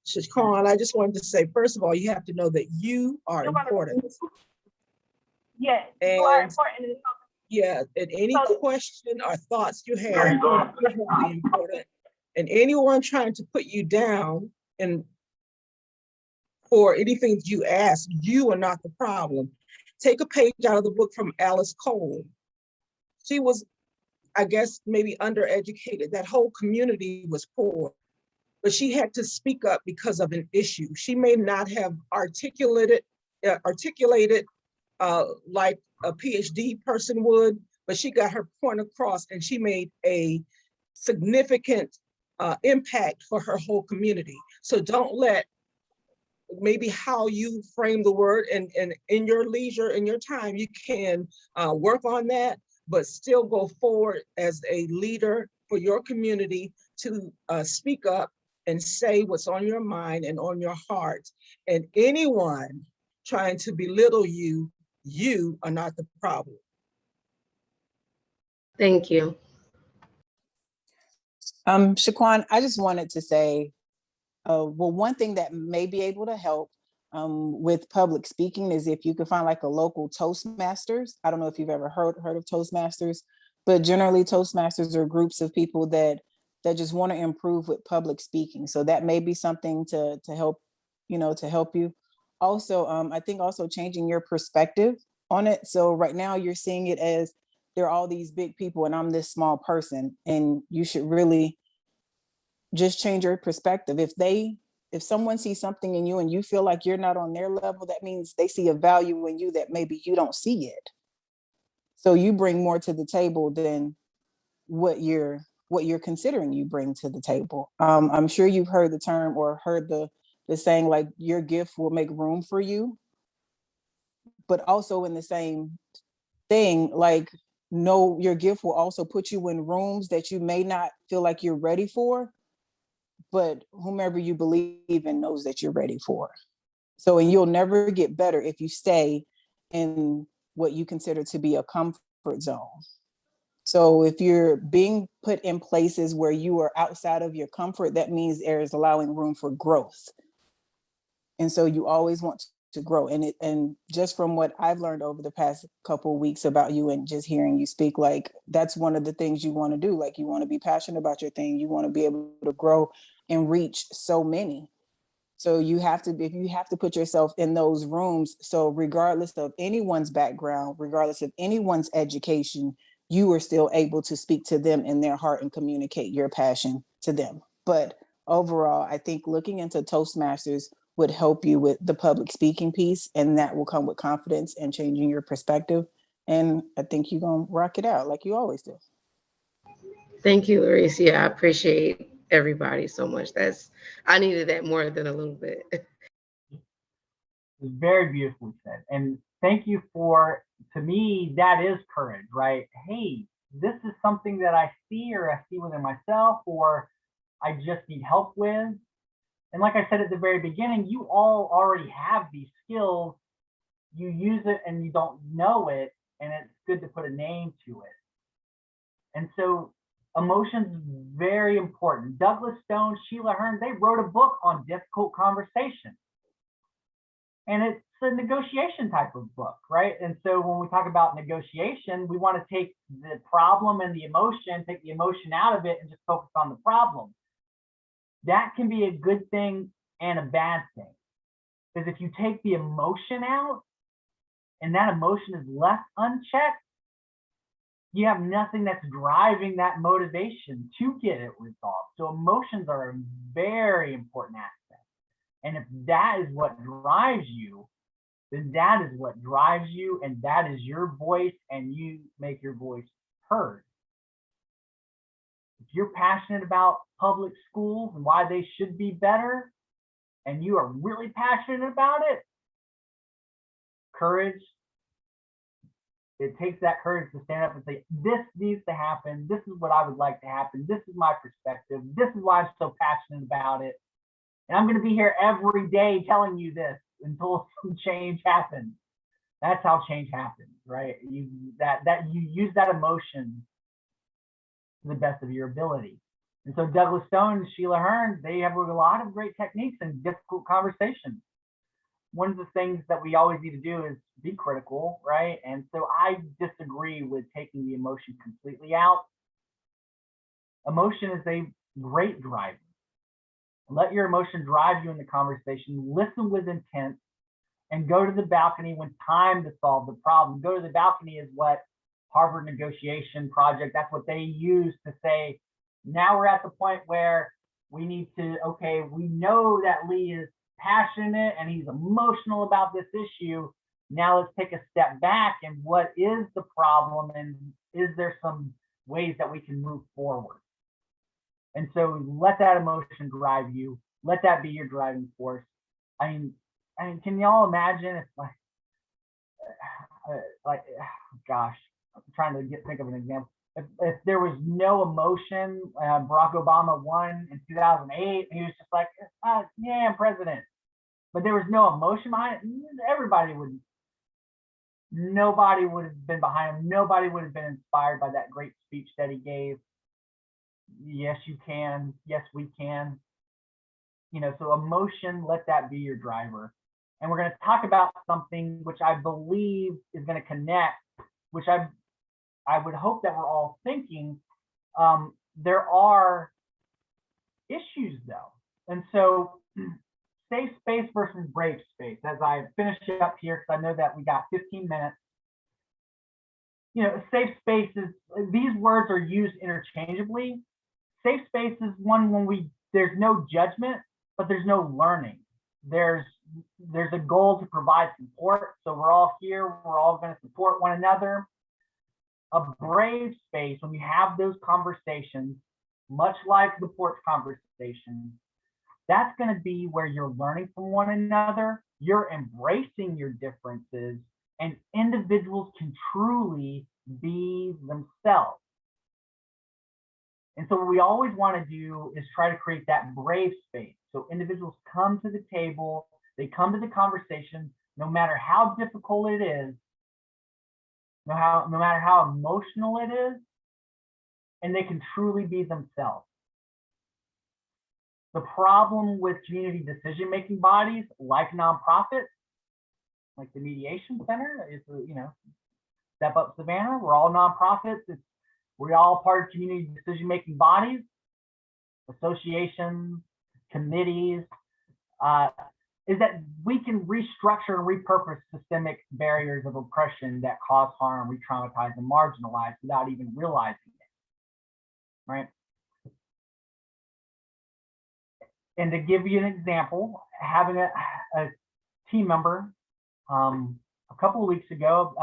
Shaquan, I just wanted to say, first of all, you have to know that you are important. Yes, you are And important in this yeah, and any So- question or thoughts you have, you're really important. And anyone trying to put you down and for anything that you ask, you are not the problem. Take a page out of the book from Alice Cole. She was, I guess, maybe undereducated. That whole community was poor, but she had to speak up because of an issue. She may not have articulated like a PhD person would, but she got her point across and she made a significant impact for her whole community. So don't let maybe how you frame the word and in your leisure, in your time, you can work on that, but still go forward as a leader for your community to speak up and say what's on your mind and on your heart. And anyone trying to belittle you, you are not the problem. Thank you. Shaquan, I just wanted to say, well, one thing that may be able to help with public speaking is if you could find like a local Toastmasters. I don't know if you've ever heard of Toastmasters, but generally Toastmasters are groups of people that just want to improve with public speaking. So that may be something to help, to help you. Also, I think also changing your perspective on it. So right now you're seeing it as there are all these big people and I'm this small person, and you should really just change your perspective. If someone sees something in you and you feel like you're not on their level, that means they see a value in you that maybe you don't see it. So you bring more to the table than what you're considering you bring to the table. I'm sure you've heard the term or heard the saying, like, your gift will make room for you. But also in the same thing, like, no, your gift will also put you in rooms that you may not feel like you're ready for, but whomever you believe in knows that you're ready for. So, and you'll never get better if you stay in what you consider to be a comfort zone. So if you're being put in places where you are outside of your comfort, that means there is allowing room for growth. And so you always want to grow. And just from what I've learned over the past couple of weeks about you and just hearing you speak, like, that's one of the things you want to do. Like, you want to be passionate about your thing. You want to be able to grow and reach so many. So you have to, if you have to put yourself in those rooms, so regardless of anyone's background, regardless of anyone's education, you are still able to speak to them in their heart and communicate your passion to them. But overall, I think looking into Toastmasters would help you with the public speaking piece, and that will come with confidence and changing your perspective. And I think you're going to rock it out like you always do. Thank you, Larice. Yeah, I appreciate everybody so much. I needed that more than a little bit. It's very beautifully said. And thank you to me, that is courage, right? Hey, this is something that I see within myself, or I just need help with. And like I said at the very beginning, you all already have these skills. You use it and you don't know it, and it's good to put a name to it. And so emotions is very important. Douglas Stone, Sheila Hearn, they wrote a book on difficult conversations. And it's a negotiation type of book, right? And so when we talk about negotiation, we want to take the problem and the emotion, take the emotion out of it and just focus on the problem. That can be a good thing and a bad thing. Because if you take the emotion out and that emotion is left unchecked, you have nothing that's driving that motivation to get it resolved. So emotions are a very important aspect. And if that is what drives you, then that is what drives you, and that is your voice, and you make your voice heard. If you're passionate about public schools and why they should be better, and you are really passionate about it, courage. It takes that courage to stand up and say, this needs to happen. This is what I would like to happen. This is my perspective. This is why I'm so passionate about it. And I'm going to be here every day telling you this until some change happens. That's how change happens, right? You use that emotion to the best of your ability. And so Douglas Stone and Sheila Hearn, they have a lot of great techniques and difficult conversations. one of the things that we always need to do is be critical, right? And so I disagree with taking the emotion completely out. Emotion is a great driver. Let your emotion drive you in the conversation, listen with intent, and go to the balcony when time to solve the problem. Go to the balcony is what Harvard Negotiation Project, that's what they use to say, now we're at the point where we need to, okay, we know that Lee is passionate and he's emotional about this issue. Now let's take a step back and what is the problem, and is there some ways that we can move forward? And so let that emotion drive you. Let that be your driving force. I mean, can y'all imagine if gosh, I'm trying to think of an example. If there was no emotion, Barack Obama won in 2008, and he was just like, yeah, I'm president. But there was no emotion behind it. Nobody would have been behind him. Nobody would have been inspired by that great speech that he gave. Yes, you can. Yes, we can. You know, so emotion, let that be your driver. And we're going to talk about something which I believe is going to connect, which I would hope that we're all thinking. There are issues though. And so safe space versus brave space, as I finish it up here, because I know that we got 15 minutes. You know, safe space is, these words are used interchangeably. Safe space is one when there's no judgment, but there's no learning. There's a goal to provide support. So we're all here, we're all going to support one another. A brave space, when you have those conversations, much like the porch conversation, that's going to be where you're learning from one another, you're embracing your differences, and individuals can truly be themselves. And so what we always want to do is try to create that brave space. So individuals come to the table, they come to the conversation, no matter how difficult it is, no matter how emotional it is, and they can truly be themselves. The problem with community decision-making bodies like nonprofits, like the Mediation Center, is, you know, Step Up Savannah, we're all nonprofits. We're all part of community decision-making bodies, associations, committees, is that we can restructure and repurpose systemic barriers of oppression that cause harm, re-traumatize, and marginalize without even realizing it, right? And to give you an example, having a team member, a couple of weeks ago,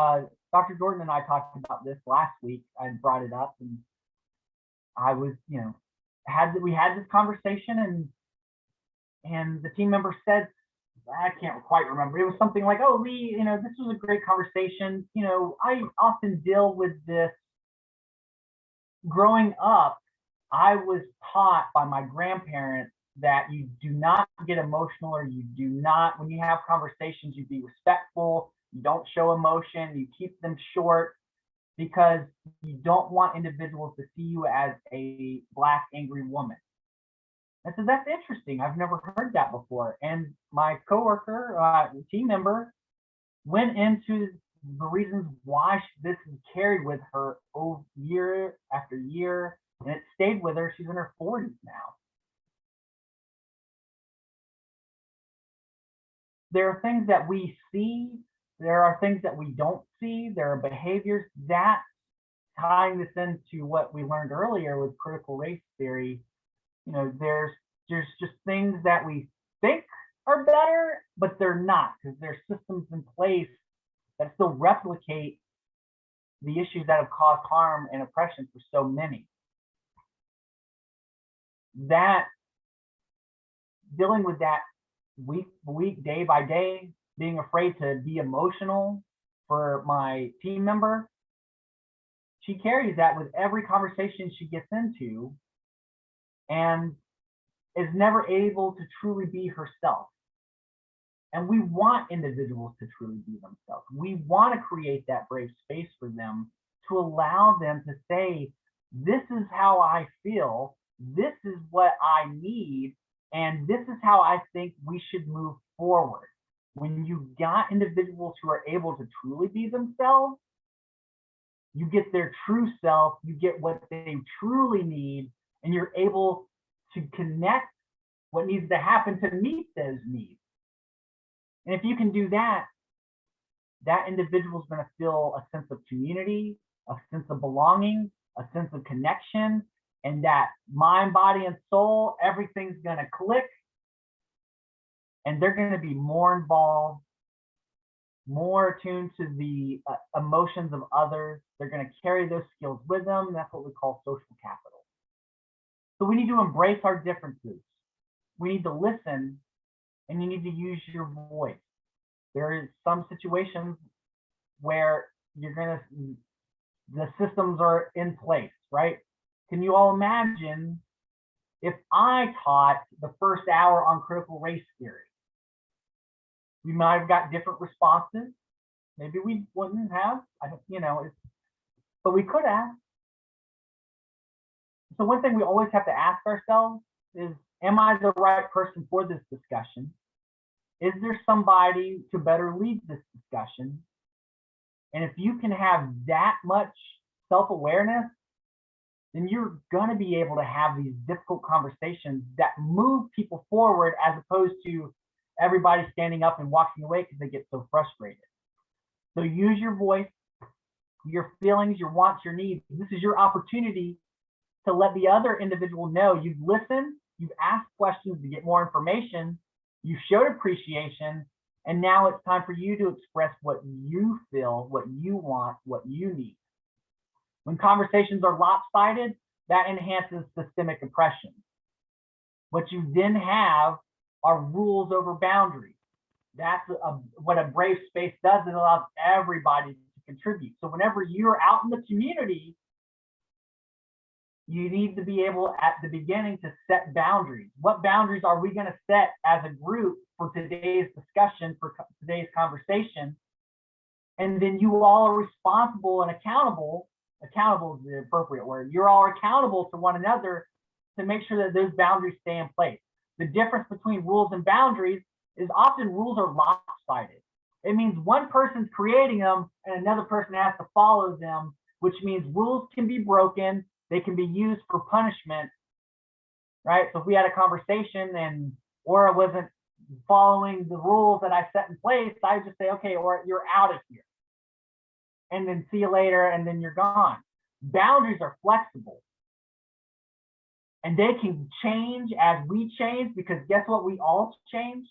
Dr. Jordan and I talked about this last week. I brought it up, and I was, you know, we had this conversation, and the team member said, I can't quite remember. It was something like, oh, Lee, you know, this was a great conversation. You know, I often deal with this. Growing up, I was taught by my grandparents that you do not get emotional, or you do not, when you have conversations, you be respectful, you don't show emotion, you keep them short, because you don't want individuals to see you as a Black angry woman. I said, that's interesting. I've never heard that before. And my coworker, team member, went into the reasons why this is carried with her year after year, and it stayed with her. She's in her 40s now. There are things that we see. There are things that we don't see. There are behaviors that, tying this into what we learned earlier with critical race theory, you know, there's just things that we think are better, but they're not, because there's systems in place that still replicate the issues that have caused harm and oppression for so many. That, dealing with that week by week, day by day, being afraid to be emotional for my team member, she carries that with every conversation she gets into, and is never able to truly be herself. And we want individuals to truly be themselves. We want to create that brave space for them, to allow them to say, this is how I feel, this is what I need, and this is how I think we should move forward. When you got individuals who are able to truly be themselves, you get their true self, you get what they truly need, and you're able to connect what needs to happen to meet those needs. And if you can do that, that individual is going to feel a sense of community, a sense of belonging, a sense of connection, and that mind, body, and soul, everything's going to click. And they're going to be more involved, more attuned to the emotions of others. They're going to carry those skills with them. That's what we call social capital. So we need to embrace our differences. We need to listen, and you need to use your voice. There is some situations where the systems are in place, right? Can you all imagine if I taught the first hour on critical race theory? We might have got different responses. Maybe we wouldn't have, but we could have. So one thing we always have to ask ourselves is, am I the right person for this discussion? Is there somebody to better lead this discussion? And if you can have that much self-awareness, then you're gonna be able to have these difficult conversations that move people forward, as opposed to everybody standing up and walking away because they get so frustrated. So use your voice, your feelings, your wants, your needs. This is your opportunity to let the other individual know you've listened, you've asked questions to get more information, you showed appreciation, and now it's time for you to express what you feel, what you want, what you need. When conversations are lopsided, that enhances systemic oppression. What you then have are rules over boundaries. That's what a brave space does. It allows everybody to contribute. So whenever you're out in the community, you need to be able at the beginning to set boundaries. What boundaries are we going to set as a group for today's discussion, for today's conversation? And then you all are responsible and accountable. Accountable is the appropriate word. You're all accountable to one another to make sure that those boundaries stay in place. The difference between rules and boundaries is often rules are lopsided. It means one person's creating them and another person has to follow them, which means rules can be broken. They can be used for punishment, right? So if we had a conversation and Aura wasn't following the rules that I set in place, I would just say, okay, Aura, you're out of here. And then see you later, and then you're gone. Boundaries are flexible. And they can change as we change, because guess what? We all change.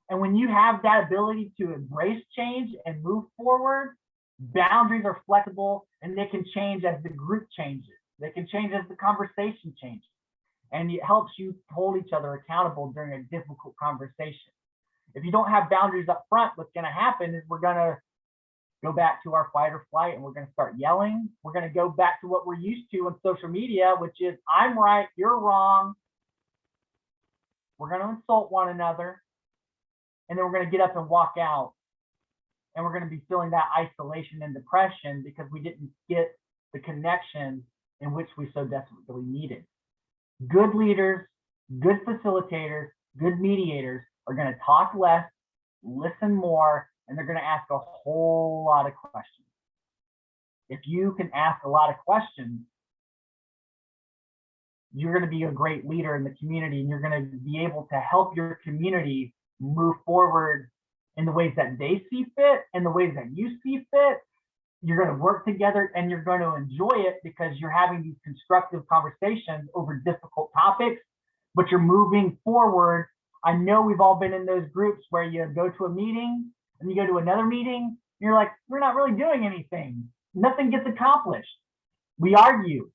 And when you have that ability to embrace change and move forward, boundaries are flexible, and they can change as the group changes. They can change as the conversation changes. And it helps you hold each other accountable during a difficult conversation. If you don't have boundaries up front, what's going to happen is we're going to go back to our fight or flight, and we're going to start yelling. We're going to go back to what we're used to on social media, which is I'm right, you're wrong. We're going to insult one another, and then we're going to get up and walk out, and we're going to be feeling that isolation and depression because we didn't get the connection in which we so desperately needed. Good leaders, good facilitators, good mediators are going to talk less, listen more, and they're going to ask a whole lot of questions. If you can ask a lot of questions, you're going to be a great leader in the community, and you're going to be able to help your community move forward in the ways that they see fit and the ways that you see fit. You're going to work together, and you're going to enjoy it because you're having these constructive conversations over difficult topics, but you're moving forward. I know we've all been in those groups where you go to a meeting and you go to another meeting, and you're like, we're not really doing anything. Nothing gets accomplished. We argue.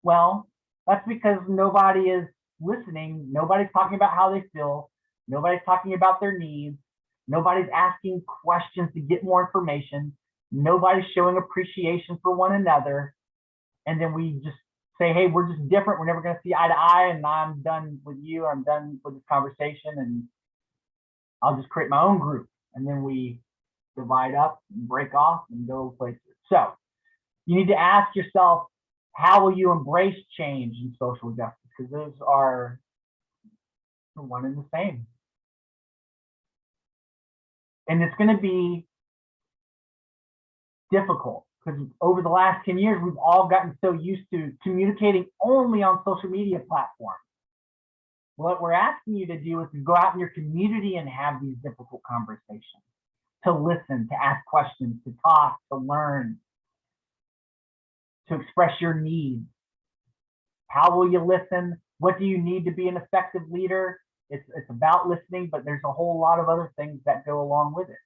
Well, that's because nobody is listening. Nobody's talking about how they feel. Nobody's talking about their needs. Nobody's asking questions to get more information. Nobody's showing appreciation for one another. And then we just say, hey, we're just different. We're never going to see eye to eye, and I'm done with you. I'm done with this conversation, and I'll just create my own group. And then we divide up and break off and go places. So you need to ask yourself, how will you embrace change and social justice? Because those are one and the same. And it's going to be difficult because over the last 10 years, we've all gotten so used to communicating only on social media platforms. What we're asking you to do is to go out in your community and have these difficult conversations, to listen, to ask questions, to talk, to learn, to express your needs. How will you listen? What do you need to be an effective leader? It's about listening, but there's a whole lot of other things that go along with it.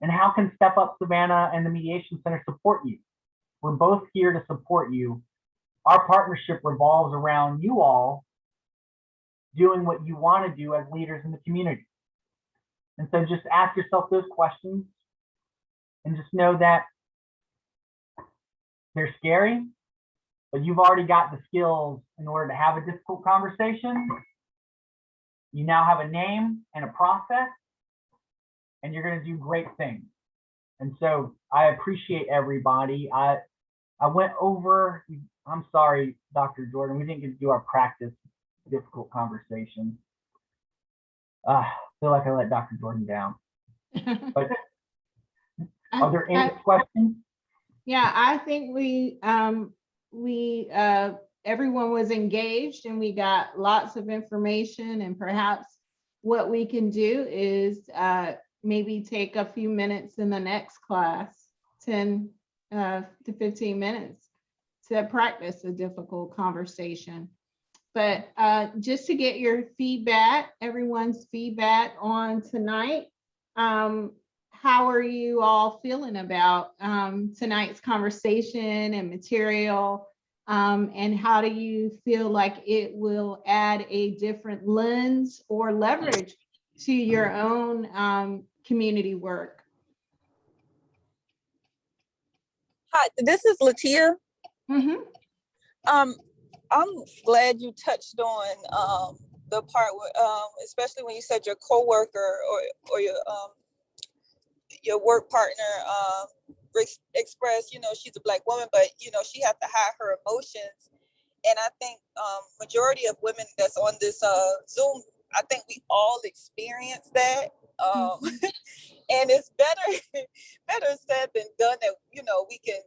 And how can Step Up Savannah and the Mediation Center support you? We're both here to support you. Our partnership revolves around you all doing what you want to do as leaders in the community. And so just ask yourself those questions and just know that they're scary, but you've already got the skills in order to have a difficult conversation. You now have a name and a process, and you're going to do great things. And so I appreciate everybody. I went over, I'm sorry, Dr. Jordan, we didn't get to do our practice difficult conversation. I feel like I let Dr. Jordan down. But are there any questions? Yeah, I think everyone was engaged and we got lots of information, and perhaps what we can do is maybe take a few minutes in the next class, 10 to 15 minutes, to practice a difficult conversation. But just to get your feedback, everyone's feedback on tonight, how are you all feeling about tonight's conversation and material? And how do you feel like it will add a different lens or leverage to your own community work? Hi, this is Latia. Mm-hmm. I'm glad you touched on the part where, especially when you said your coworker or your work partner expressed, she's a Black woman, but she has to hide her emotions. And I think majority of women that's on this Zoom, I think we all experience that. And it's better said than done that, we can,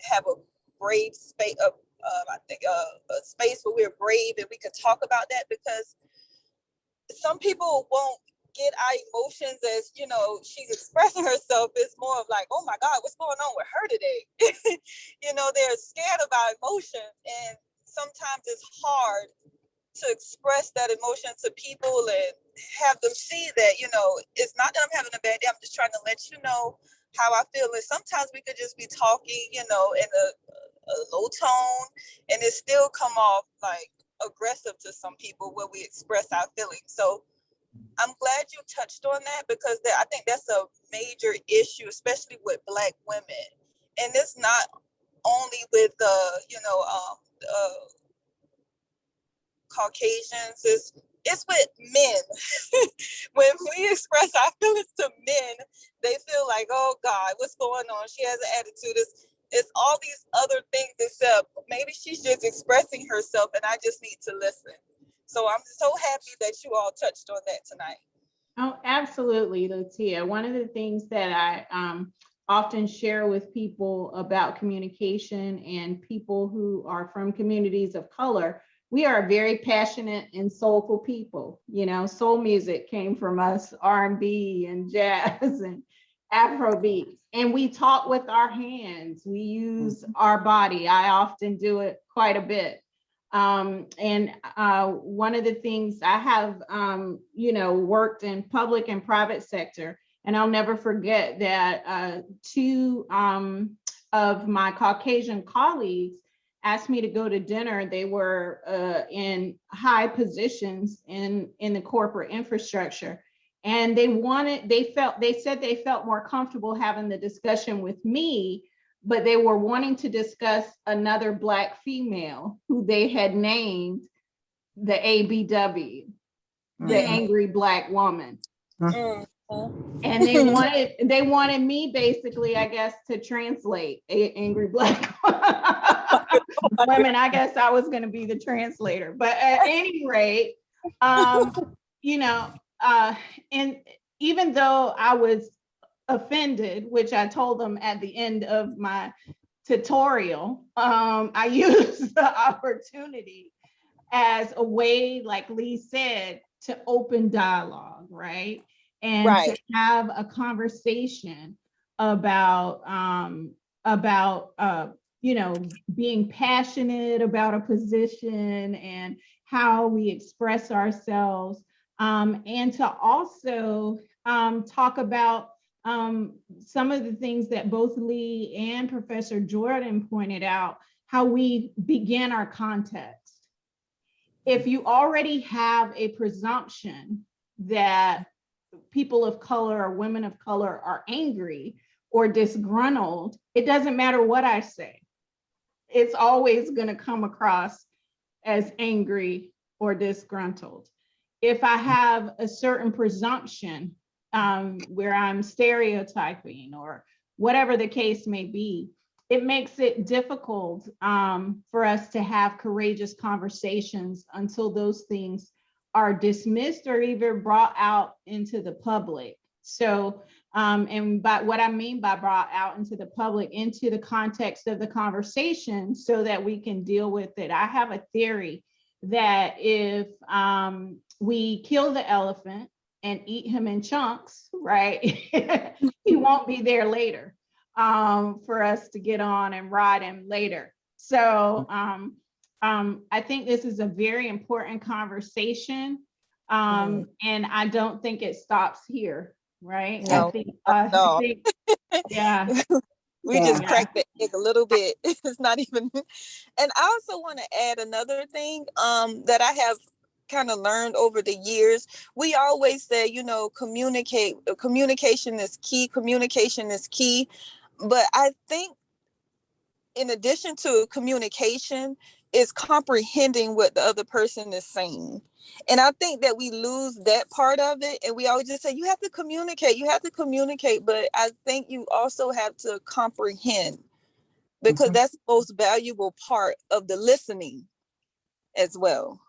have a brave space, I think a space where we're brave and we can talk about that, because some people won't get our emotions as, she's expressing herself. It's more of like, oh my God, what's going on with her today? They're scared of our emotions. And sometimes it's hard to express that emotion to people and have them see that, it's not that I'm having a bad day. I'm just trying to let you know how I feel. And sometimes we could just be talking, in a low tone, and it still come off like aggressive to some people when we express our feelings. So I'm glad you touched on that, because I think that's a major issue, especially with Black women. And it's not only with Caucasians, it's with men. When we express our feelings to men, they feel like, oh God, what's going on? She has an attitude. It's all these other things, except maybe she's just expressing herself and I just need to listen. So I'm so happy that you all touched on that tonight. Oh, absolutely, Latia. One of the things that I often share with people about communication and people who are from communities of color, we are very passionate and soulful people. Soul music came from us, R&B and jazz and Afrobeat. And we talk with our hands. We use our body. I often do it quite a bit. And one of the things I have, worked in public and private sector, and I'll never forget that two of my Caucasian colleagues asked me to go to dinner. They were in high positions in the corporate infrastructure. And they said they felt more comfortable having the discussion with me, but they were wanting to discuss another Black female who they had named the ABW, the angry Black woman. And they wanted me basically, I guess, to translate angry Black women. I guess I was going to be the translator. But at any rate, and even though I was offended, which I told them at the end of my tutorial, I used the opportunity as a way, like Lee said, to open dialogue, right? And Right. to have a conversation about being passionate about a position and how we express ourselves, and to also talk about some of the things that both Lee and Professor Jordan pointed out, how we begin our context. If you already have a presumption that people of color or women of color are angry or disgruntled, it doesn't matter what I say. It's always going to come across as angry or disgruntled. If I have a certain presumption where I'm stereotyping or whatever the case may be, it makes it difficult for us to have courageous conversations until those things are dismissed or even brought out into the public. So, and by what I mean by brought out into the public, into the context of the conversation so that we can deal with it. I have a theory that if we kill the elephant and eat him in chunks, right, he won't be there later for us to get on and ride him later. So I think this is a very important conversation. And I don't think it stops here, right? No, I think yeah. We just cracked the egg a little bit. It's not even. And I also want to add another thing that I have kind of learned over the years. We always say, communication is key. Communication is key. But I think in addition to communication is comprehending what the other person is saying. And I think that we lose that part of it. And we always just say, you have to communicate. But I think you also have to comprehend, because that's the most valuable part of the listening as well.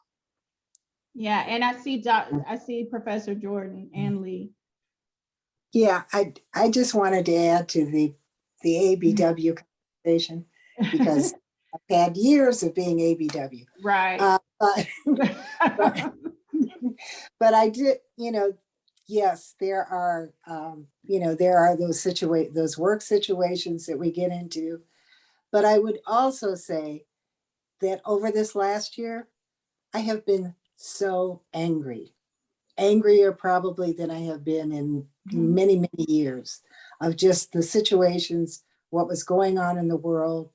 Yeah, and I see Professor Jordan and Lee. Yeah, I just wanted to add to the ABW conversation, because I've had years of being ABW. Right. But I did, yes, there are, there are those work situations that we get into. But I would also say that over this last year, I have been so angrier probably than I have been in many, many years, of just the situations, what was going on in the world,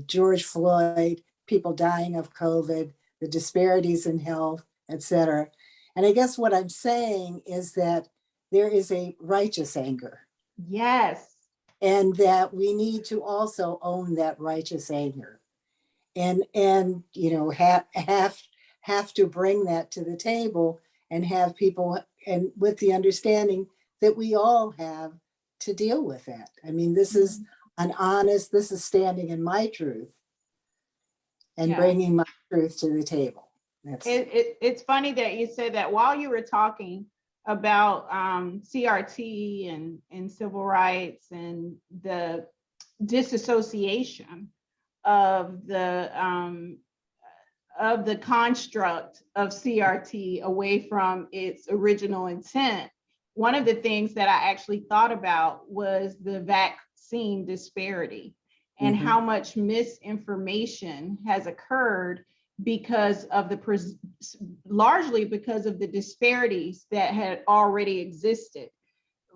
George Floyd, people dying of COVID, the disparities in health, etc. And I guess what I'm saying is that there is a righteous anger. Yes. And that we need to also own that righteous anger, and have to bring that to the table, and have people, and with the understanding that we all have to deal with that. I mean, this is this is standing in my truth and bringing my truth to the table. It's funny that you said that while you were talking about CRT and civil rights and the disassociation of the construct of CRT away from its original intent. One of the things that I actually thought about was the vaccine disparity and how much misinformation has occurred because of largely because of the disparities that had already existed.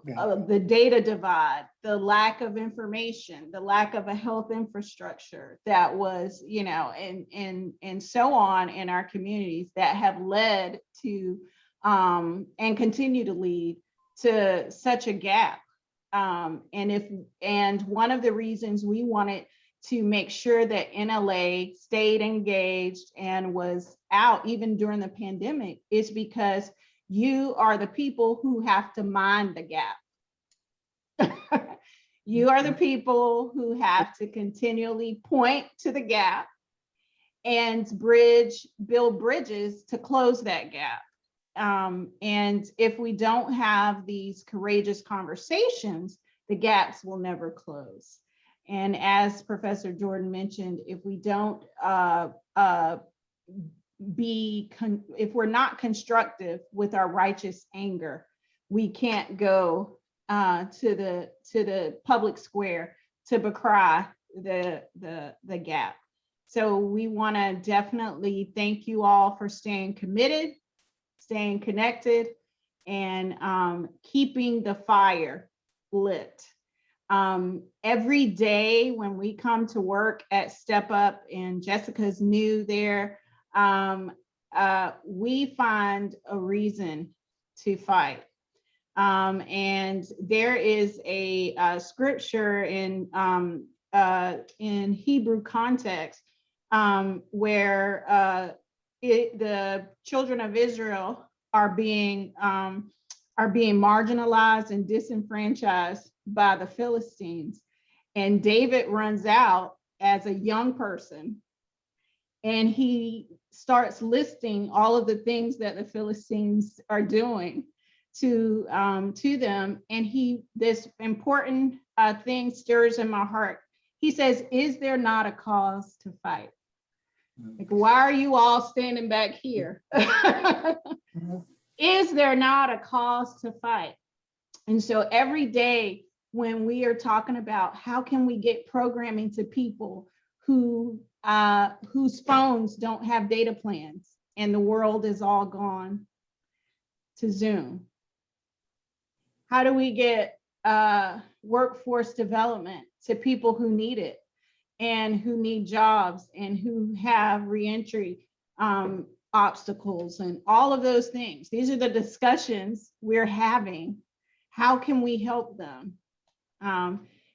The data divide, the lack of information, the lack of a health infrastructure that was, and so on in our communities that have led to and continue to lead to such a gap. And one of the reasons we wanted to make sure that NLA stayed engaged and was out even during the pandemic is because you are the people who have to mind the gap. You are the people who have to continually point to the gap and build bridges to close that gap. And if we don't have these courageous conversations, the gaps will never close. And as Professor Jordan mentioned, if we don't if we're not constructive with our righteous anger, we can't go to the public square to decry the gap. So we want to definitely thank you all for staying committed, staying connected, and keeping the fire lit. Every day when we come to work at Step Up, and Jessica's new there, we find a reason to fight. And there is a scripture in Hebrew context where the children of Israel are being marginalized and disenfranchised by the Philistines. And David runs out as a young person, and he starts listing all of the things that the Philistines are doing to them. And this important thing stirs in my heart. He says, "Is there not a cause to fight?" Like, why are you all standing back here? Is there not a cause to fight? And so every day when we are talking about how can we get programming to people whose phones don't have data plans and the world is all gone to Zoom? How do we get workforce development to people who need it and who need jobs and who have reentry obstacles and all of those things? These are the discussions we're having. How can we help them?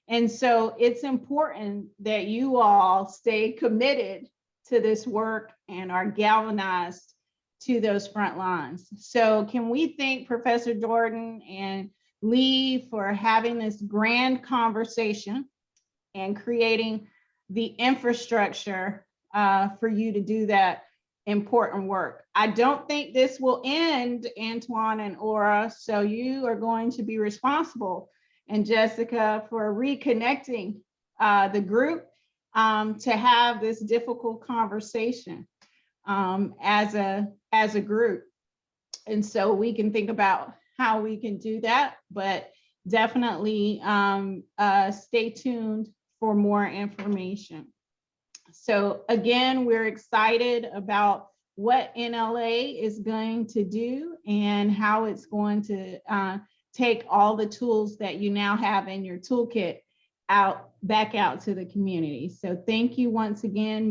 And so it's important that you all stay committed to this work and are galvanized to those front lines. So can we thank Professor Jordan and Lee for having this grand conversation and creating the infrastructure for you to do that important work. I don't think this will end, Antoine and Aura, so you are going to be responsible, and Jessica, for reconnecting the group to have this difficult conversation as a group. And so we can think about how we can do that, but definitely stay tuned for more information. So again, we're excited about what NLA is going to do and how it's going to take all the tools that you now have in your toolkit back out to the community. So thank you once again.